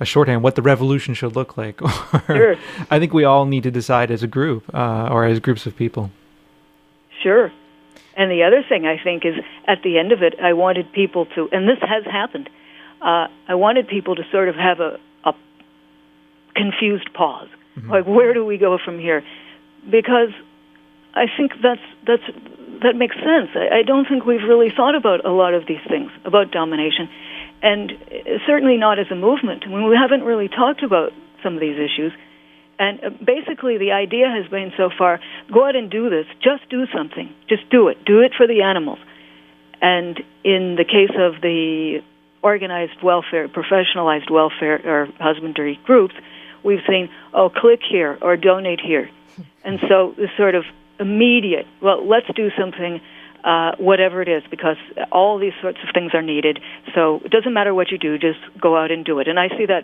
shorthand, what the revolution should look like. Sure. I think we all need to decide as a group or as groups of people. Sure. And the other thing I think is at the end of it, I wanted people to, and this has happened, I wanted people to sort of have a confused pause. Mm-hmm. Like, where do we go from here? Because I think that makes sense. I don't think we've really thought about a lot of these things, about domination, and certainly not as a movement. I mean, we haven't really talked about some of these issues. And basically the idea has been so far, go out and do this. Just do something. Just do it. Do it for the animals. And in the case of the organized welfare, professionalized welfare or husbandry groups, we've seen, click here or donate here. And so this sort of immediate, let's do something, whatever it is, because all these sorts of things are needed. So it doesn't matter what you do, just go out and do it. And I see that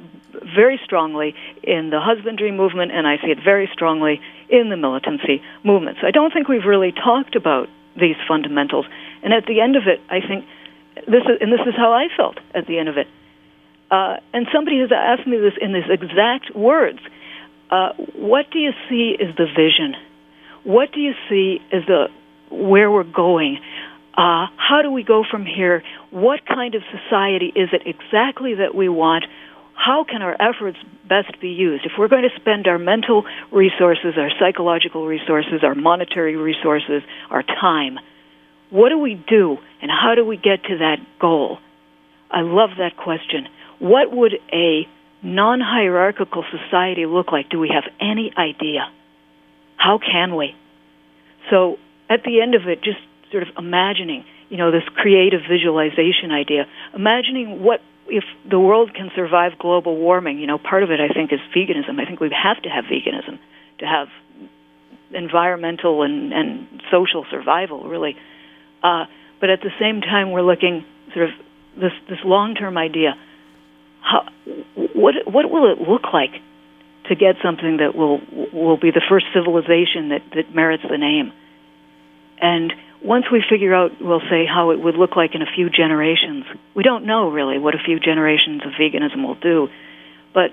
very strongly in the husbandry movement, and I see it very strongly in the militancy movement. So I don't think we've really talked about these fundamentals. And at the end of it, I think this is how I felt at the end of it. And somebody has asked me this in these exact words. What do you see as the vision? What do you see as where we're going? How do we go from here? What kind of society is it exactly that we want? How can our efforts best be used? If we're going to spend our mental resources, our psychological resources, our monetary resources, our time, what do we do, and how do we get to that goal? I love that question. What would a non-hierarchical society look like? Do we have any idea? How can we? So at the end of it, just sort of imagining, this creative visualization idea, imagining what if the world can survive global warming. Part of it, I think, is veganism. I think we have to have veganism to have environmental and social survival, really. But at the same time, we're looking sort of this long-term idea. What will it look like to get something that will be the first civilization that merits the name? And once we figure out, we'll say, how it would look like in a few generations. We don't know, really, what a few generations of veganism will do. But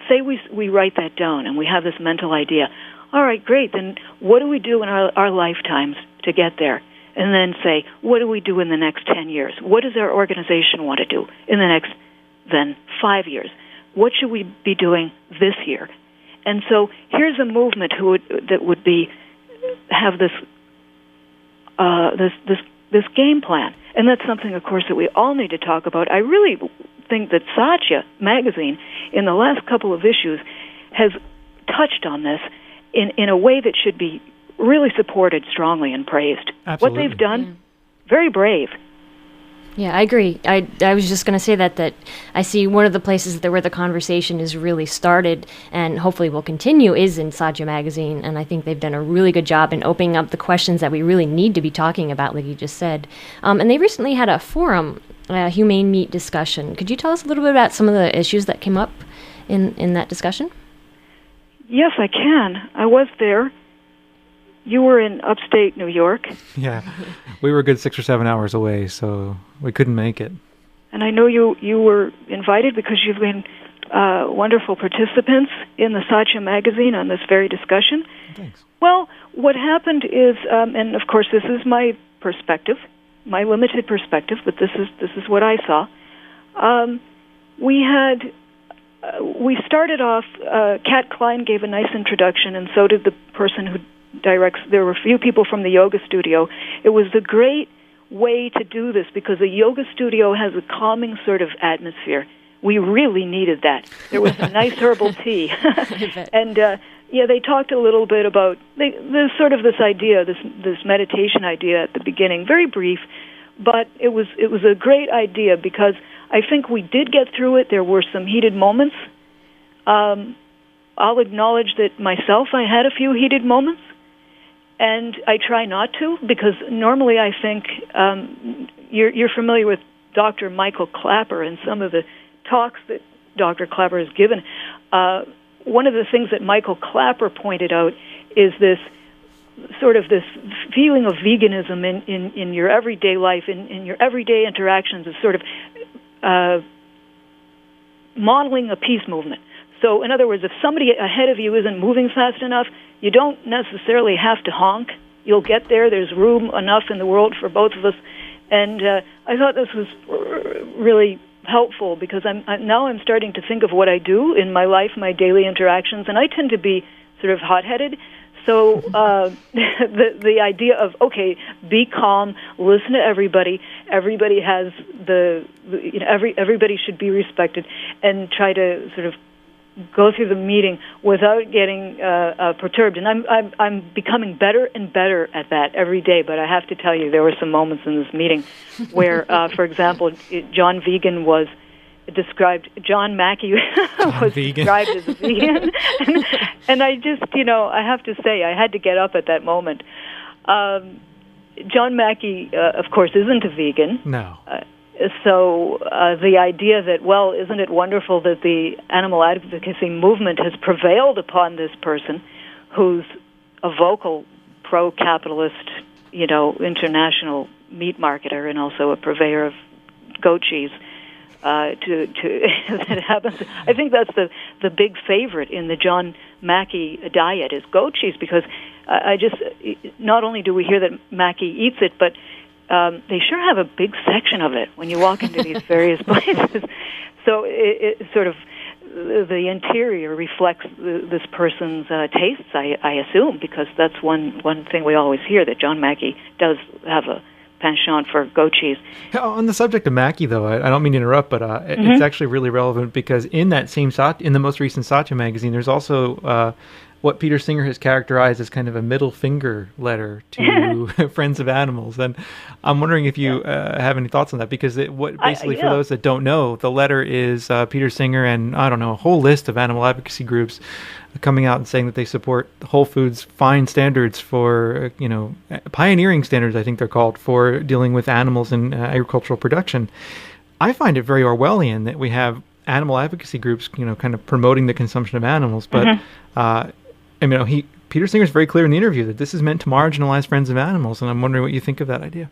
say we write that down and we have this mental idea. All right, great, then what do we do in our lifetimes to get there? And then say, what do we do in the next 10 years? What does our organization want to do in the next, then, 5 years? What should we be doing this year? And so here's a movement that would have this game plan. And that's something, of course, that we all need to talk about. I really think that Satya magazine, in the last couple of issues, has touched on this in a way that should be really supported strongly and praised. Absolutely. What they've done, very brave. Yeah, I agree. I was just going to say that I see one of the places where the conversation is really started and hopefully will continue is in Satya magazine, and I think they've done a really good job in opening up the questions that we really need to be talking about, like you just said. And they recently had a forum, humane meat discussion. Could you tell us a little bit about some of the issues that came up in that discussion? Yes, I can. I was there. You were in upstate New York. Yeah, we were a good 6 or 7 hours away, so we couldn't make it. And I know you were invited because you've been wonderful participants in the Satya magazine on this very discussion. Thanks. Well, what happened is, and of course this is my perspective, my limited perspective, but this is what I saw. We started off, Kat Klein gave a nice introduction, and so did the person who directs. There were a few people from the yoga studio. It was a great way to do this because the yoga studio has a calming sort of atmosphere. We really needed that. There was a nice herbal tea. And they talked a little bit about there's sort of this idea, this meditation idea at the beginning, very brief, but it was a great idea because I think we did get through it. There were some heated moments. I'll acknowledge that myself, I had a few heated moments, and I try not to, because normally I think you're familiar with Dr. Michael Clapper and some of the talks that Dr. Clapper has given. One of the things that Michael Clapper pointed out is this feeling of veganism in your everyday life, in your everyday interactions, is sort of modeling a peace movement. So, in other words, if somebody ahead of you isn't moving fast enough, you don't necessarily have to honk. You'll get there. There's room enough in the world for both of us. And I thought this was really helpful, because I'm starting to think of what I do in my life, my daily interactions, and I tend to be sort of hot-headed. So the idea of, okay, be calm, listen to everybody. Everybody has everybody should be respected, and try to sort of go through the meeting without getting perturbed. And I'm becoming better and better at that every day. But I have to tell you, there were some moments in this meeting where, for example, John Mackey was described as a vegan. and I just, I have to say, I had to get up at that moment. John Mackey, of course, isn't a vegan. No. So the idea that, well, isn't it wonderful that the animal advocacy movement has prevailed upon this person who's a vocal pro-capitalist, international meat marketer and also a purveyor of goat cheese, that happens. I think that's the big favorite in the John Mackey diet is goat cheese, because not only do we hear that Mackey eats it, but they sure have a big section of it when you walk into these various places. So it sort of, the interior reflects this person's tastes, I assume, because that's one thing we always hear, that John Mackey does have a penchant for goat cheese. On the subject of Mackey, though, I don't mean to interrupt, but it's actually really relevant, because in that same in the most recent Satya magazine, there's also what Peter Singer has characterized as kind of a middle finger letter to friends of animals. And I'm wondering if you have any thoughts on that, because for those that don't know, the letter is Peter Singer and, I don't know, a whole list of animal advocacy groups coming out and saying that they support Whole Foods' fine standards for, pioneering standards, I think they're called, for dealing with animals in agricultural production. I find it very Orwellian that we have animal advocacy groups, kind of promoting the consumption of animals, but Peter Singer's very clear in the interview that this is meant to marginalize friends of animals, and I'm wondering what you think of that idea.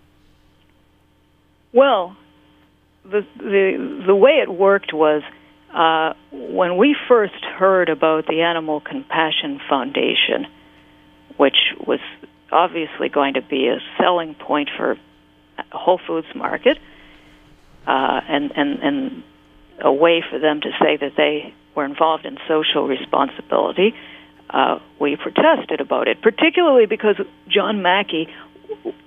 Well, the way it worked was, when we first heard about the Animal Compassion Foundation, which was obviously going to be a selling point for Whole Foods Market, and a way for them to say that they were involved in social responsibility, we protested about it, particularly because John Mackey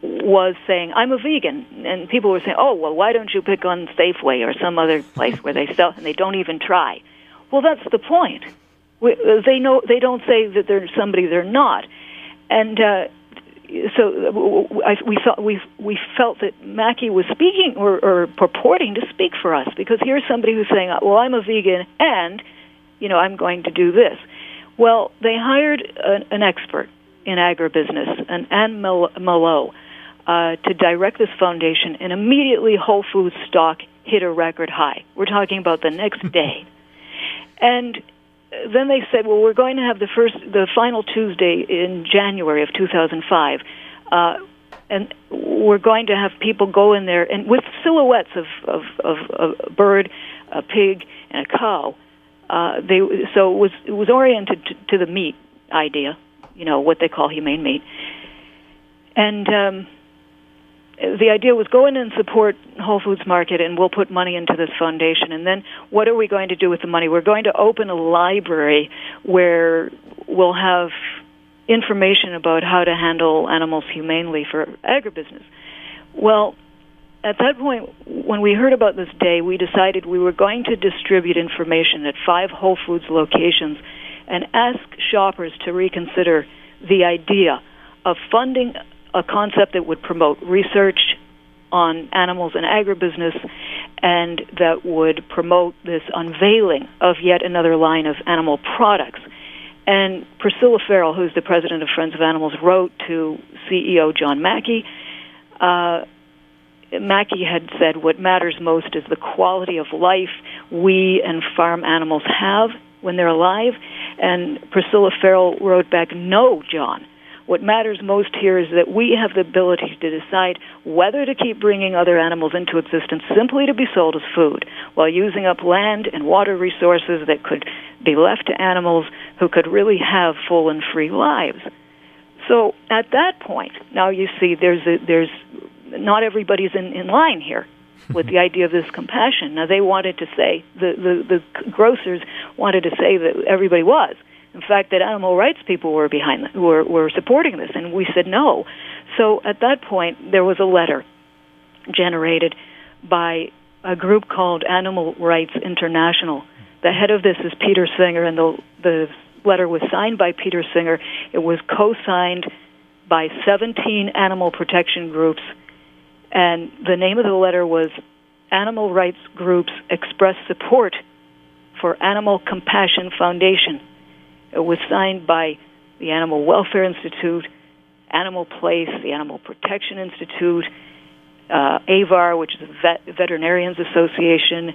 was saying, I'm a vegan, and people were saying, oh, well, why don't you pick on Safeway or some other place where they sell, and they don't even try. Well, that's the point. They don't say that they're somebody they're not. And so we felt that Mackey was speaking or purporting to speak for us, because here's somebody who's saying, well, I'm a vegan, and, I'm going to do this. Well, they hired an expert in agribusiness, Anne Malot, to direct this foundation, and immediately Whole Foods stock hit a record high. We're talking about the next day. And then they said, well, we're going to have the final Tuesday in January of 2005, and we're going to have people go in there and with silhouettes of a bird, a pig, and a cow. So it was oriented to the meat idea, what they call humane meat. And the idea was go in and support Whole Foods Market, and we'll put money into this foundation. And then what are we going to do with the money? We're going to open a library where we'll have information about how to handle animals humanely for agribusiness. Well, at that point, when we heard about this day, we decided we were going to distribute information at 5 Whole Foods locations and ask shoppers to reconsider the idea of funding a concept that would promote research on animals and agribusiness, and that would promote this unveiling of yet another line of animal products. And Priscilla Farrell, who's the president of Friends of Animals, wrote to CEO John Mackey. Mackey had said, what matters most is the quality of life we and farm animals have when they're alive. And Priscilla Farrell wrote back, no, John. What matters most here is that we have the ability to decide whether to keep bringing other animals into existence simply to be sold as food, while using up land and water resources that could be left to animals who could really have full and free lives. So at that point, now you see there's not everybody's in line here with the idea of this compassion. Now they wanted to say, the grocers wanted to say that everybody was. In fact, that animal rights people were behind, were supporting this, and we said no. So at that point, there was a letter generated by a group called Animal Rights International. The head of this is Peter Singer, and the letter was signed by Peter Singer. It was co-signed by 17 animal protection groups, and the name of the letter was Animal Rights Groups Express Support for Animal Compassion Foundation. It was signed by the Animal Welfare Institute, Animal Place, the Animal Protection Institute, AVAR, which is the Veterinarians Association,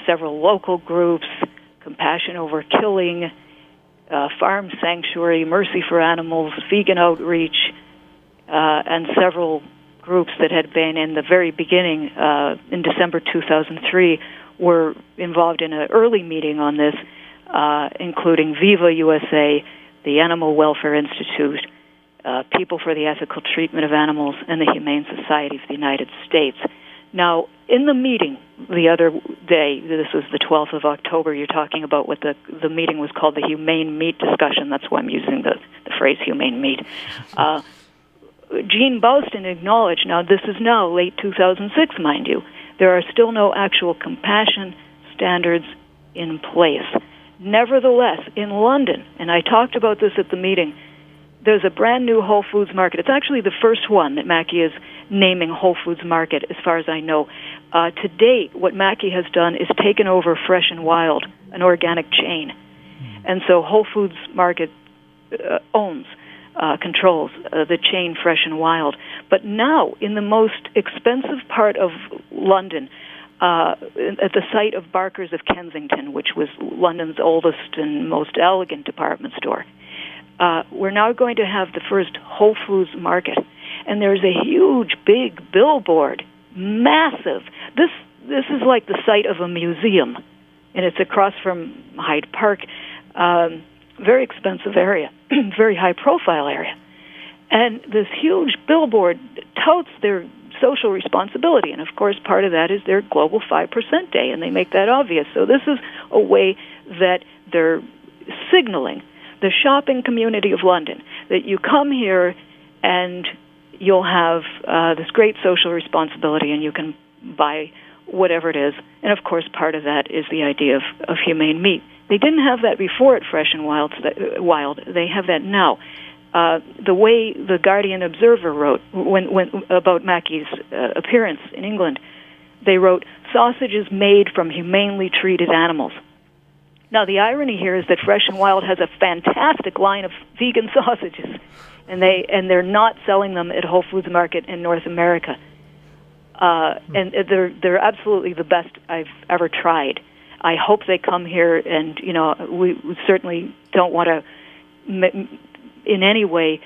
several local groups, Compassion Over Killing, Farm Sanctuary, Mercy for Animals, Vegan Outreach, and several groups that had been in the very beginning in December 2003 were involved in an early meeting on this, including Viva USA, the Animal Welfare Institute, People for the Ethical Treatment of Animals, and the Humane Society of the United States. Now, in the meeting the other day, this was the 12th of October, you're talking about what the meeting was called the Humane Meat Discussion. That's why I'm using the phrase humane meat. Gene Bouston acknowledged, now this is now late 2006, mind you, there are still no actual compassion standards in place. Nevertheless, in London, and I talked about this at the meeting, there's a brand new Whole Foods Market. It's actually the first one that Mackey is naming Whole Foods Market, as far as I know. To date, what Mackey has done is taken over Fresh and Wild, an organic chain. And so Whole Foods Market controls the chain Fresh and Wild. But now, in the most expensive part of London, at the site of Barker's of Kensington, which was London's oldest and most elegant department store, we're now going to have the first Whole Foods Market. And there's a huge, big billboard, massive. This is like the site of a museum, and it's across from Hyde Park. Very expensive area, very high-profile area. And this huge billboard touts their social responsibility, and of course part of that is their Global 5% Day, and they make that obvious. So this is a way that they're signaling the shopping community of London that you come here and you'll have this great social responsibility and you can buy whatever it is. And of course part of that is the idea of humane meat. They didn't have that before at Fresh and Wild. They have that now. The way the Guardian Observer wrote when about Mackey's appearance in England, they wrote, "Sausages made from humanely treated animals." Now, the irony here is that Fresh and Wild has a fantastic line of vegan sausages, and they're not selling them at Whole Foods Market in North America. And they're absolutely the best I've ever tried. I hope they come here, and we certainly don't want to in any way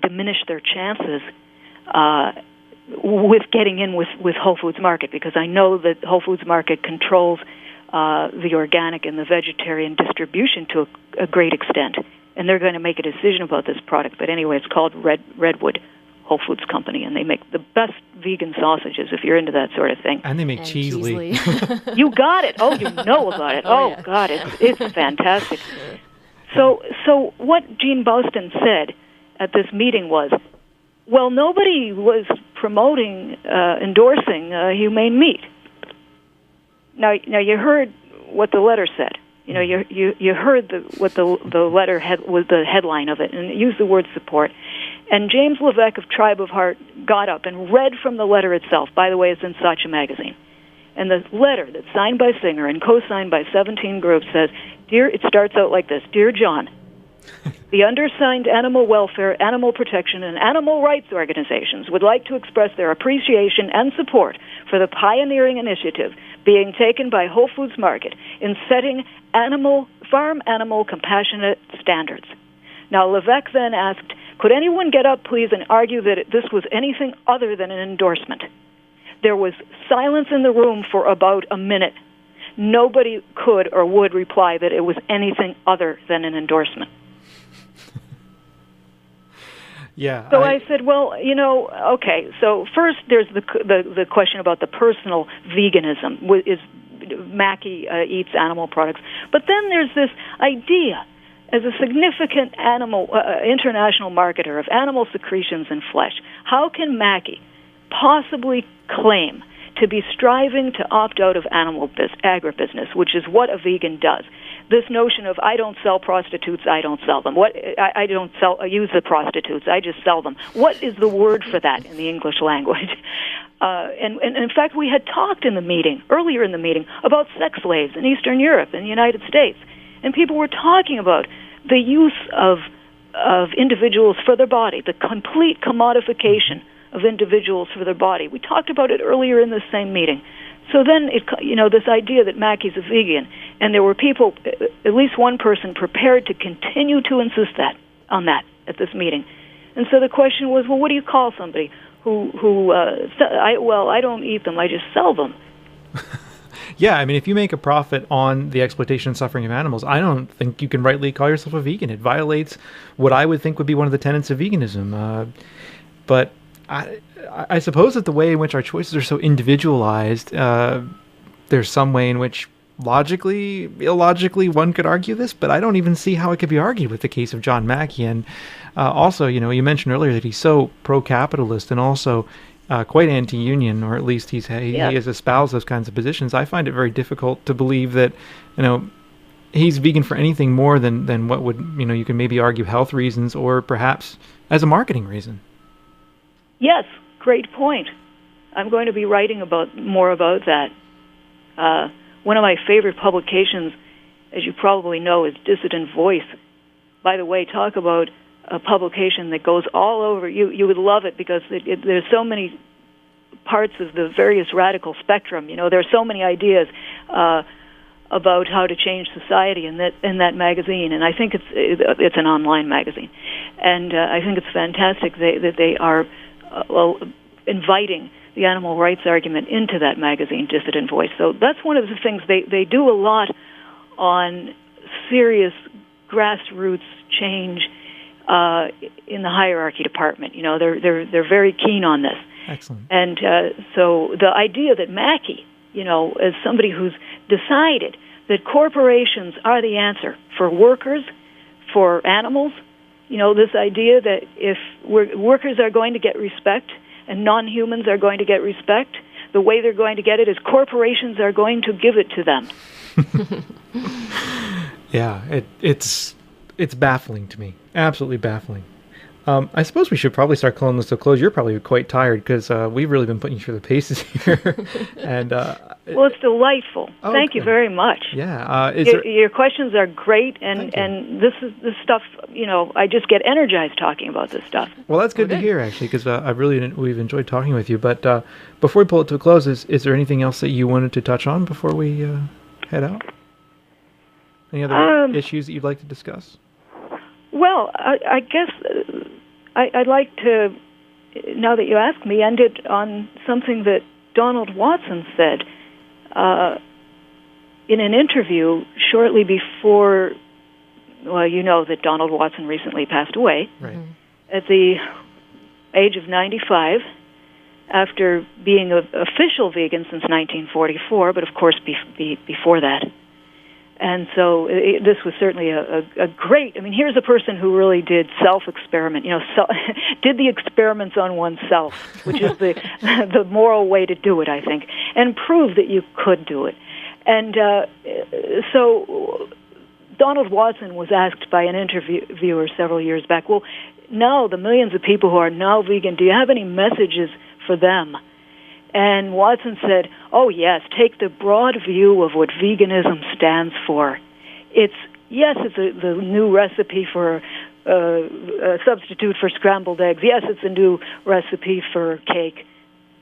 diminish their chances with getting in with Whole Foods Market, because I know that Whole Foods Market controls the organic and the vegetarian distribution to a great extent, and they're going to make a decision about this product. But anyway, it's called Redwood Whole Foods Company, and they make the best vegan sausages if you're into that sort of thing. And they make Cheesely. You got it. Oh, you know about it. Oh, yeah. God, it's fantastic. So what Gene Bouston said at this meeting was, well, nobody was promoting, endorsing humane meat. Now you heard what the letter said. You heard what the letter was the headline of it, and it used the word support. And James Levesque of Tribe of Heart got up and read from the letter itself. By the way, it's in Sacha magazine. And the letter that's signed by Singer and co-signed by 17 groups says, it starts out like this: Dear John, the undersigned animal welfare, animal protection, and animal rights organizations would like to express their appreciation and support for the pioneering initiative being taken by Whole Foods Market in setting farm animal compassionate standards. Now, Levesque then asked, could anyone get up, please, and argue that this was anything other than an endorsement? There was silence in the room for about a minute. Nobody could or would reply that it was anything other than an endorsement. Yeah. So I said, well, okay. So first, there's the question about the personal veganism. Is Mackey eats animal products? But then there's this idea, as a significant international marketer of animal secretions and flesh, how can Mackey possibly claim to be striving to opt out of animal agribusiness, which is what a vegan does? This notion of, I don't sell prostitutes, I don't sell them. I don't use the prostitutes, I just sell them. What is the word for that in the English language? And in fact, we had talked earlier in the meeting, about sex slaves in Eastern Europe and the United States. And people were talking about the use of individuals for their body, the complete commodification of individuals for their body. We talked about it earlier in the same meeting. So then, this idea that Mackey's a vegan, and there were people, at least one person, prepared to continue to insist on that at this meeting. And so the question was, well, what do you call somebody I don't eat them, I just sell them? Yeah, I mean, if you make a profit on the exploitation and suffering of animals, I don't think you can rightly call yourself a vegan. It violates what I would think would be one of the tenets of veganism. But I suppose that the way in which our choices are so individualized, there's some way in which logically, illogically, one could argue this, but I don't even see how it could be argued with the case of John Mackey. And also, you mentioned earlier that he's so pro-capitalist and also quite anti-union, or at least he has espoused those kinds of positions. I find it very difficult to believe that, he's vegan for anything more than what would, you can maybe argue health reasons or perhaps as a marketing reason. Yes, great point. I'm going to be writing more about that. One of my favorite publications, as you probably know, is Dissident Voice. By the way, talk about a publication that goes all over. You would love it because there's so many parts of the various radical spectrum. There are so many ideas about how to change society in that magazine, and I think it's an online magazine, and I think it's fantastic that they are inviting the animal rights argument into that magazine, Dissident Voice. So that's one of the things they do a lot on serious grassroots change in the hierarchy department. They're very keen on this. Excellent. And so the idea that Mackey, as somebody who's decided that corporations are the answer for workers, for animals, this idea that if workers are going to get respect and non-humans are going to get respect, the way they're going to get it is corporations are going to give it to them. Yeah, it's baffling to me. Absolutely baffling. I suppose we should probably start calling this to a close. You're probably quite tired because we've really been putting you through the paces here. And well, it's delightful. Thank you very much. Yeah, your questions are great, and this stuff. I just get energized talking about this stuff. Well, that's good to hear, actually, because we've enjoyed talking with you. But before we pull it to a close, is there anything else that you wanted to touch on before we head out? Any other issues that you'd like to discuss? Well, I guess I'd like to, now that you ask me, end it on something that Donald Watson said in an interview shortly before, well, you know that Donald Watson recently passed away. Right. At the age of 95, after being an official vegan since 1944, but of course before that. And so this was certainly a great, here's a person who really did self-experiment, did the experiments on oneself, which is the moral way to do it, I think, and proved that you could do it. And so Donald Watson was asked by an interviewer several years back, well, now the millions of people who are now vegan, do you have any messages for them? And Watson said, oh, yes, take the broad view of what veganism stands for. It's the new recipe for a substitute for scrambled eggs. Yes, it's a new recipe for cake.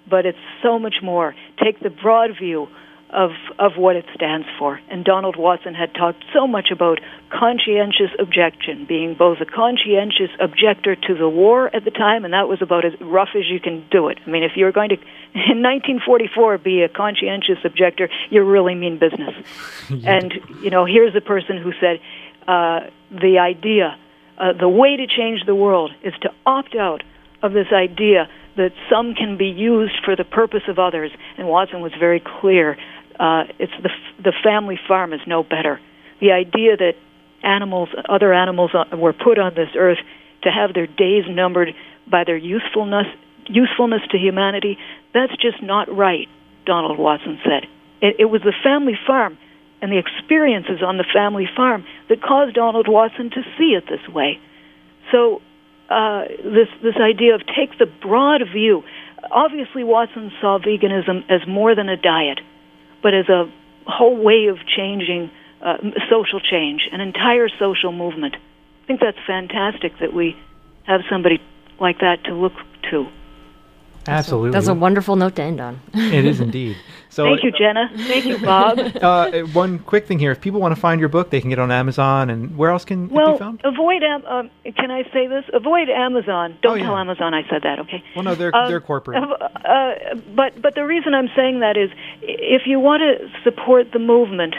But it's so much more. Take the broad view of what it stands for. And Donald Watson had talked so much about conscientious objection, being both a conscientious objector to the war at the time, and that was about as rough as you can do it. I mean, if you're going to, in 1944, be a conscientious objector, you really mean business. Yeah. And, here's a person who said, the idea, the way to change the world is to opt out of this idea that some can be used for the purpose of others. And Watson was very clear. It's the family farm is no better. The idea that other animals were put on this earth to have their days numbered by their usefulness to humanity, that's just not right, Donald Watson said. It was the family farm and the experiences on the family farm that caused Donald Watson to see it this way. So this idea of take the broad view. Obviously, Watson saw veganism as more than a diet, but as a whole way of changing social change, an entire social movement. I think that's fantastic that we have somebody like that to look to. Absolutely. That's a wonderful note to end on. It is indeed. So, thank you, Jenna. Thank you, Bob. One quick thing here. If people want to find your book, they can get it on Amazon. And where else can it be found? Can I say this? Avoid Amazon. Don't tell Amazon I said that, okay? Well, no, they're corporate. But the reason I'm saying that is if you want to support the movement,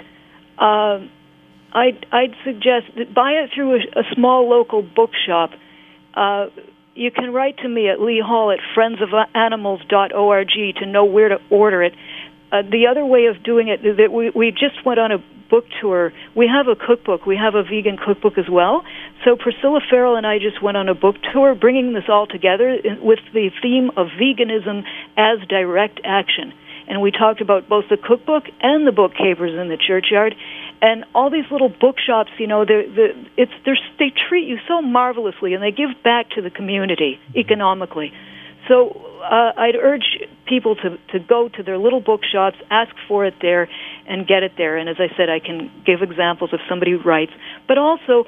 I'd suggest that buy it through a small local bookshop. You can write to me at Lee Hall at friendsofanimals.org to know where to order it. The other way of doing it is that we just went on a book tour. We have a cookbook. We have a vegan cookbook as well. So Priscilla Farrell and I just went on a book tour, bringing this all together with the theme of veganism as direct action. And we talked about both the cookbook and the book Capers in the Churchyard. And all these little bookshops, they treat you so marvelously, and they give back to the community economically. So I'd urge people to go to their little bookshops, ask for it there, and get it there. And as I said, I can give examples of somebody who writes. But also,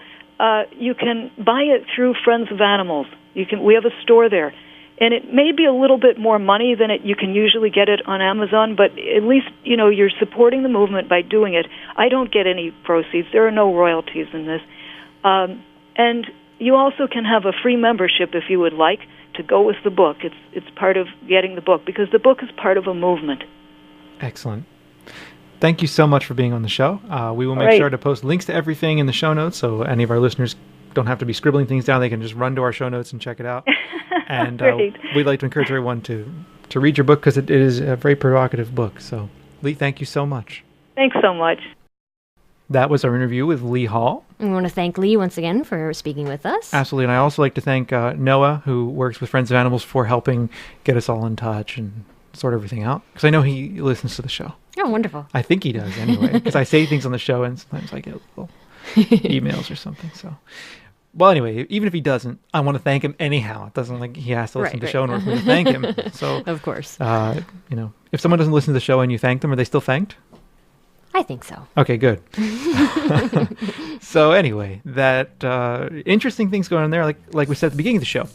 you can buy it through Friends of Animals. We have a store there. And it may be a little bit more money than you can usually get it on Amazon, but at least, you're supporting the movement by doing it. I don't get any proceeds. There are no royalties in this. And you also can have a free membership if you would like to go with the book. It's part of getting the book, because the book is part of a movement. Excellent. Thank you so much for being on the show. We will make sure to post links to everything in the show notes, so any of our listeners don't have to be scribbling things down. They can just run to our show notes and check it out. And we'd like to encourage everyone to read your book, because it is a very provocative book. So, Lee, thank you so much. Thanks so much. That was our interview with Lee Hall. We want to thank Lee once again for speaking with us. Absolutely. And I also like to thank Noah, who works with Friends of Animals, for helping get us all in touch and sort everything out. Because I know he listens to the show. Oh, wonderful. I think he does anyway, because I say things on the show and sometimes I get little emails or something. So, well, anyway, even if he doesn't, I want to thank him anyhow. It doesn't like he has to listen to the show in order for me to thank him. So, of course. If someone doesn't listen to the show and you thank them, are they still thanked? I think so. Okay, good. So anyway, that interesting things going on there. Like we said at the beginning of the show,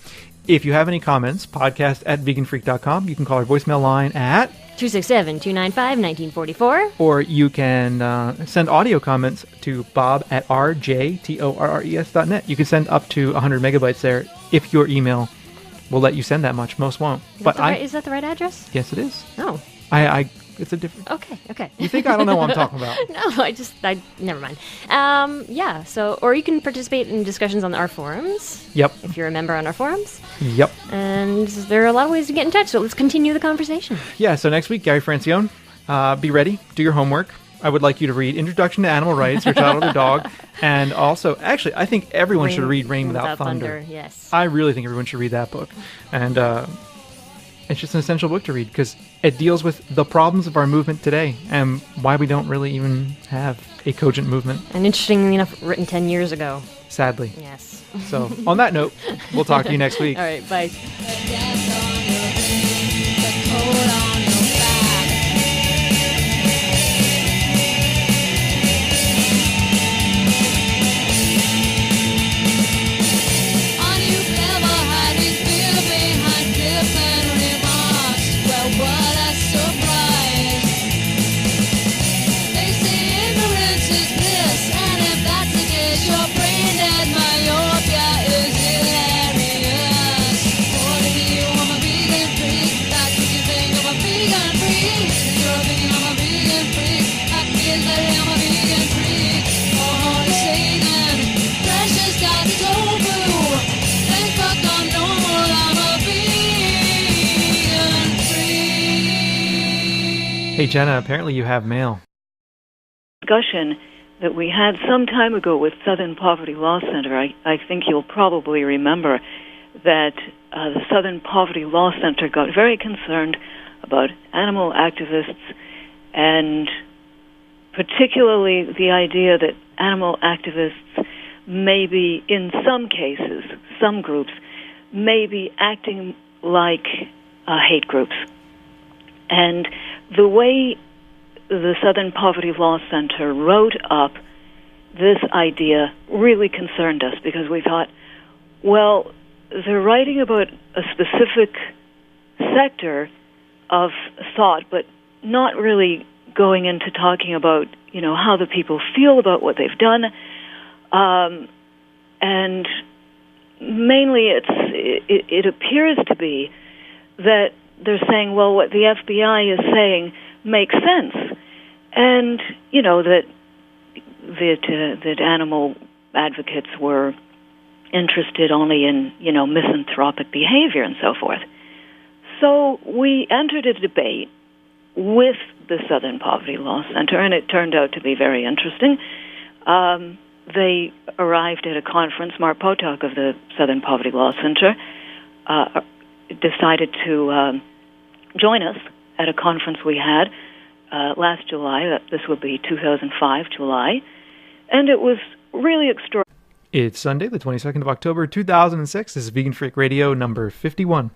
if you have any comments, podcast@veganfreak.com. You can call our voicemail line at 267-295-1944. Or you can send audio comments to bob@rjtorres.net. You can send up to 100 megabytes there if your email will let you send that much. Most won't. Is that the right address? Yes, it is. Oh. It's a different... Okay. You think I don't know what I'm talking about? No, never mind. Or you can participate in discussions on our forums. Yep. If you're a member on our forums. Yep. And there are a lot of ways to get in touch, so let's continue the conversation. Yeah, so next week, Gary Francione, be ready, do your homework. I would like you to read Introduction to Animal Rights, Your Child or the Dog, and also, actually, I think everyone should read Rain Without Thunder. Yes. I really think everyone should read that book. And it's just an essential book to read, because it deals with the problems of our movement today and why we don't really even have a cogent movement. And interestingly enough, written 10 years ago. sadly. Yes. So on that note, we'll talk to you next week. All right, bye. Hey, Jenna, apparently you have mail. Discussion that we had some time ago with Southern Poverty Law Center. I think you'll probably remember that the Southern Poverty Law Center got very concerned about animal activists, and particularly the idea that animal activists may be, in some cases, some groups, may be acting like hate groups. And the way the Southern Poverty Law Center wrote up this idea really concerned us, because we thought, well, they're writing about a specific sector of thought, but not really going into talking about, how the people feel about what they've done. And mainly it appears to be that they're saying, well, what the FBI is saying makes sense, and that animal advocates were interested only in misanthropic behavior and so forth. So we entered a debate with the Southern Poverty Law Center, and it turned out to be very interesting. They arrived at a conference. Mark Potok of the Southern Poverty Law Center decided to join us at a conference we had last July. This would be 2005 July, and it was really extraordinary. It's Sunday, the 22nd of October, 2006. This is Vegan Freak Radio number 51.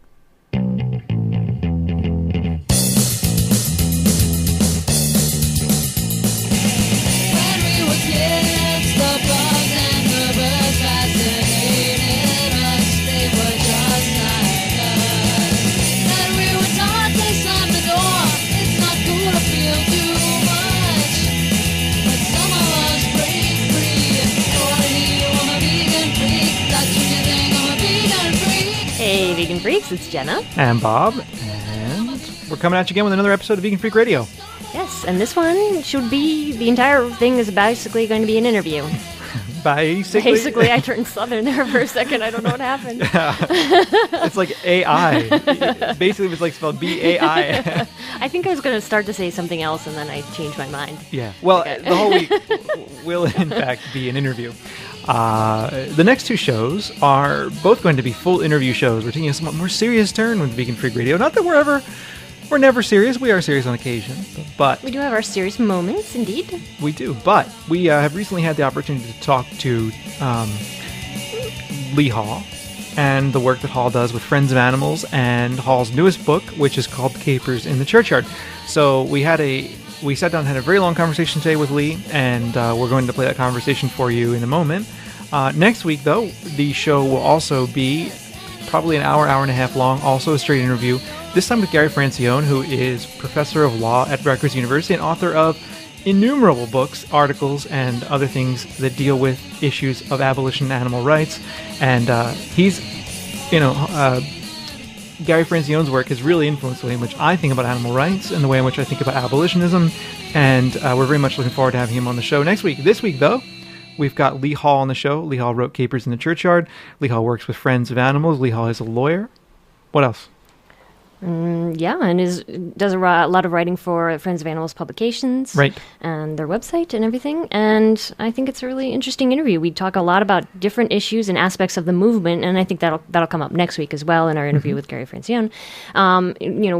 Vegan Freaks, it's Jenna. And Bob. And we're coming at you again with another episode of Vegan Freak Radio. Yes, and this one should be, the entire thing is basically going to be an interview. Basically, I turned Southern there for a second. I don't know what happened. It's like AI. Basically, it's like spelled B-A-I. I think I was going to start to say something else, and then I changed my mind. Yeah. Well, the whole week will, in fact, be an interview. The next two shows are both going to be full interview shows. We're taking a somewhat more serious turn with Vegan Freak Radio. Not that we're never serious. We are serious on occasion, but we do have our serious moments, indeed. We do, but we have recently had the opportunity to talk to Lee Hall and the work that Hall does with Friends of Animals and Hall's newest book, which is called Capers in the Churchyard. So we sat down and had a very long conversation today with Lee, and we're going to play that conversation for you in a moment. Next week, though, the show will also be probably an hour and a half long, also a straight interview, this time with Gary Francione, who is professor of law at Rutgers University and author of innumerable books, articles, and other things that deal with issues of abolition and animal rights. And Gary Francione's work has really influenced the way in which I think about animal rights and the way in which I think about abolitionism. And we're very much looking forward to having him on the show next week. This week, though, we've got Lee Hall on the show. Lee Hall wrote Capers in the Churchyard. Lee Hall works with Friends of Animals. Lee Hall is a lawyer. What else? Yeah, and does a lot of writing for Friends of Animals publications, Right. and their website and everything. And I think it's a really interesting interview. We talk a lot about different issues and aspects of the movement, and I think that'll come up next week as well in our interview with Gary Francione.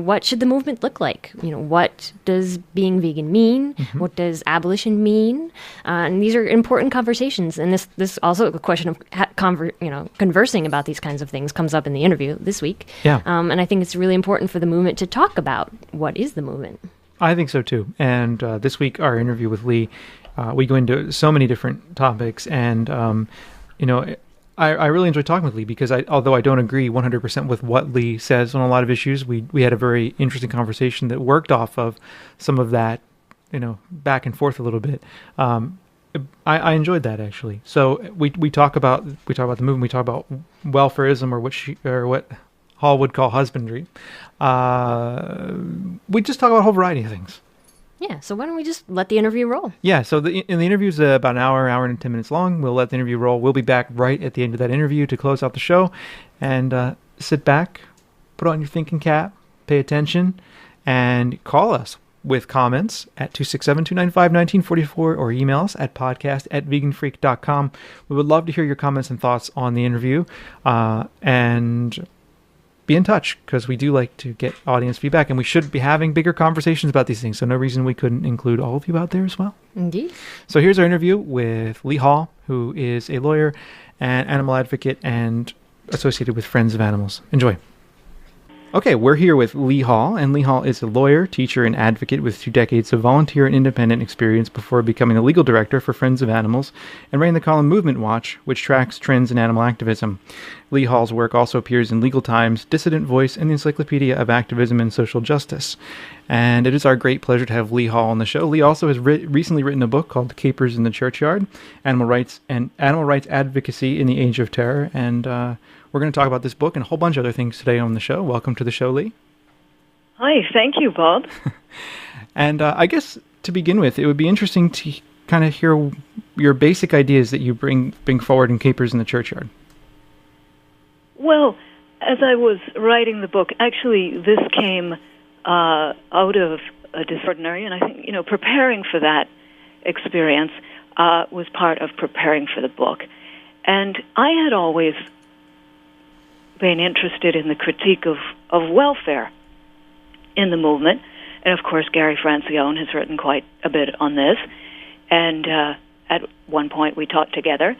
What should the movement look like? What does being vegan mean? What does abolition mean? And these are important conversations. And this also a question of conversing about these kinds of things comes up in the interview this week. Yeah. And I think it's really important for the movement to talk about what is the movement. I think so too. And this week, our interview with Lee, we go into so many different topics. And, I really enjoy talking with Lee because although I don't agree 100% with what Lee says on a lot of issues, we had a very interesting conversation that worked off of some of that, back and forth a little bit. I enjoyed that actually. So we talk about the movement. We talk about welfarism or what Hall would call husbandry. We just talk about a whole variety of things. Yeah, so why don't we just let the interview roll? Yeah, so the interview is about an hour and 10 minutes long. We'll let the interview roll. We'll be back right at the end of that interview to close out the show. And sit back, put on your thinking cap, pay attention, and call us with comments at 267-295-1944 or email us at podcast@veganfreak.com. We would love to hear your comments and thoughts on the interview. And be in touch because we do like to get audience feedback, and we should be having bigger conversations about these things. So no reason we couldn't include all of you out there as well. Indeed. So here's our interview with Lee Hall, who is a lawyer and animal advocate and associated with Friends of Animals. Enjoy. Okay, we're here with Lee Hall, and Lee Hall is a lawyer, teacher, and advocate with 2 decades of volunteer and independent experience before becoming a legal director for Friends of Animals and running the column Movement Watch, which tracks trends in animal activism. Lee Hall's work also appears in Legal Times, Dissident Voice, and the Encyclopedia of Activism and Social Justice. And it is our great pleasure to have Lee Hall on the show. Lee also has recently written a book called Capers in the Churchyard, Animal Rights Advocacy in the Age of Terror, and we're going to talk about this book and a whole bunch of other things today on the show. Welcome to the show, Lee. Hi, thank you, Bob. And I guess to begin with, it would be interesting to kind of hear your basic ideas that you bring forward in Capers in the Churchyard. Well, as I was writing the book, actually this came out of a disordinary, and I think, preparing for that experience was part of preparing for the book. And I had always been interested in the critique of welfare in the movement. And, of course, Gary Francione has written quite a bit on this. And at one point we taught together,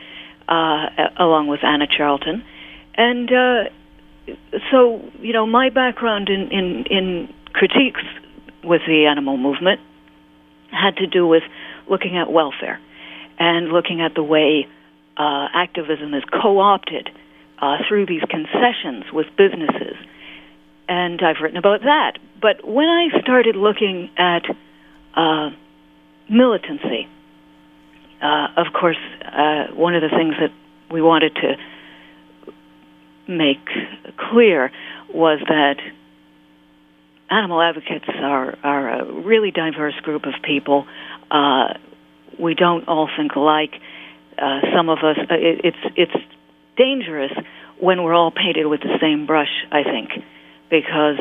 along with Anna Charlton. And so, my background in critiques with the animal movement had to do with looking at welfare and looking at the way activism is co-opted through these concessions with businesses. And I've written about that. But when I started looking at militancy, of course, one of the things that we wanted to make clear was that animal advocates are a really diverse group of people. We don't all think alike. Some of us, it's dangerous when we're all painted with the same brush, I think, because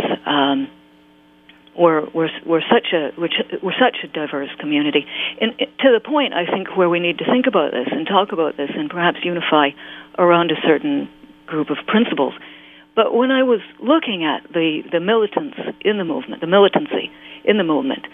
we're such a diverse community, and to the point, I think, where we need to think about this and talk about this and perhaps unify around a certain group of principles. But when I was looking at the militants in the movement, the militancy in the movement,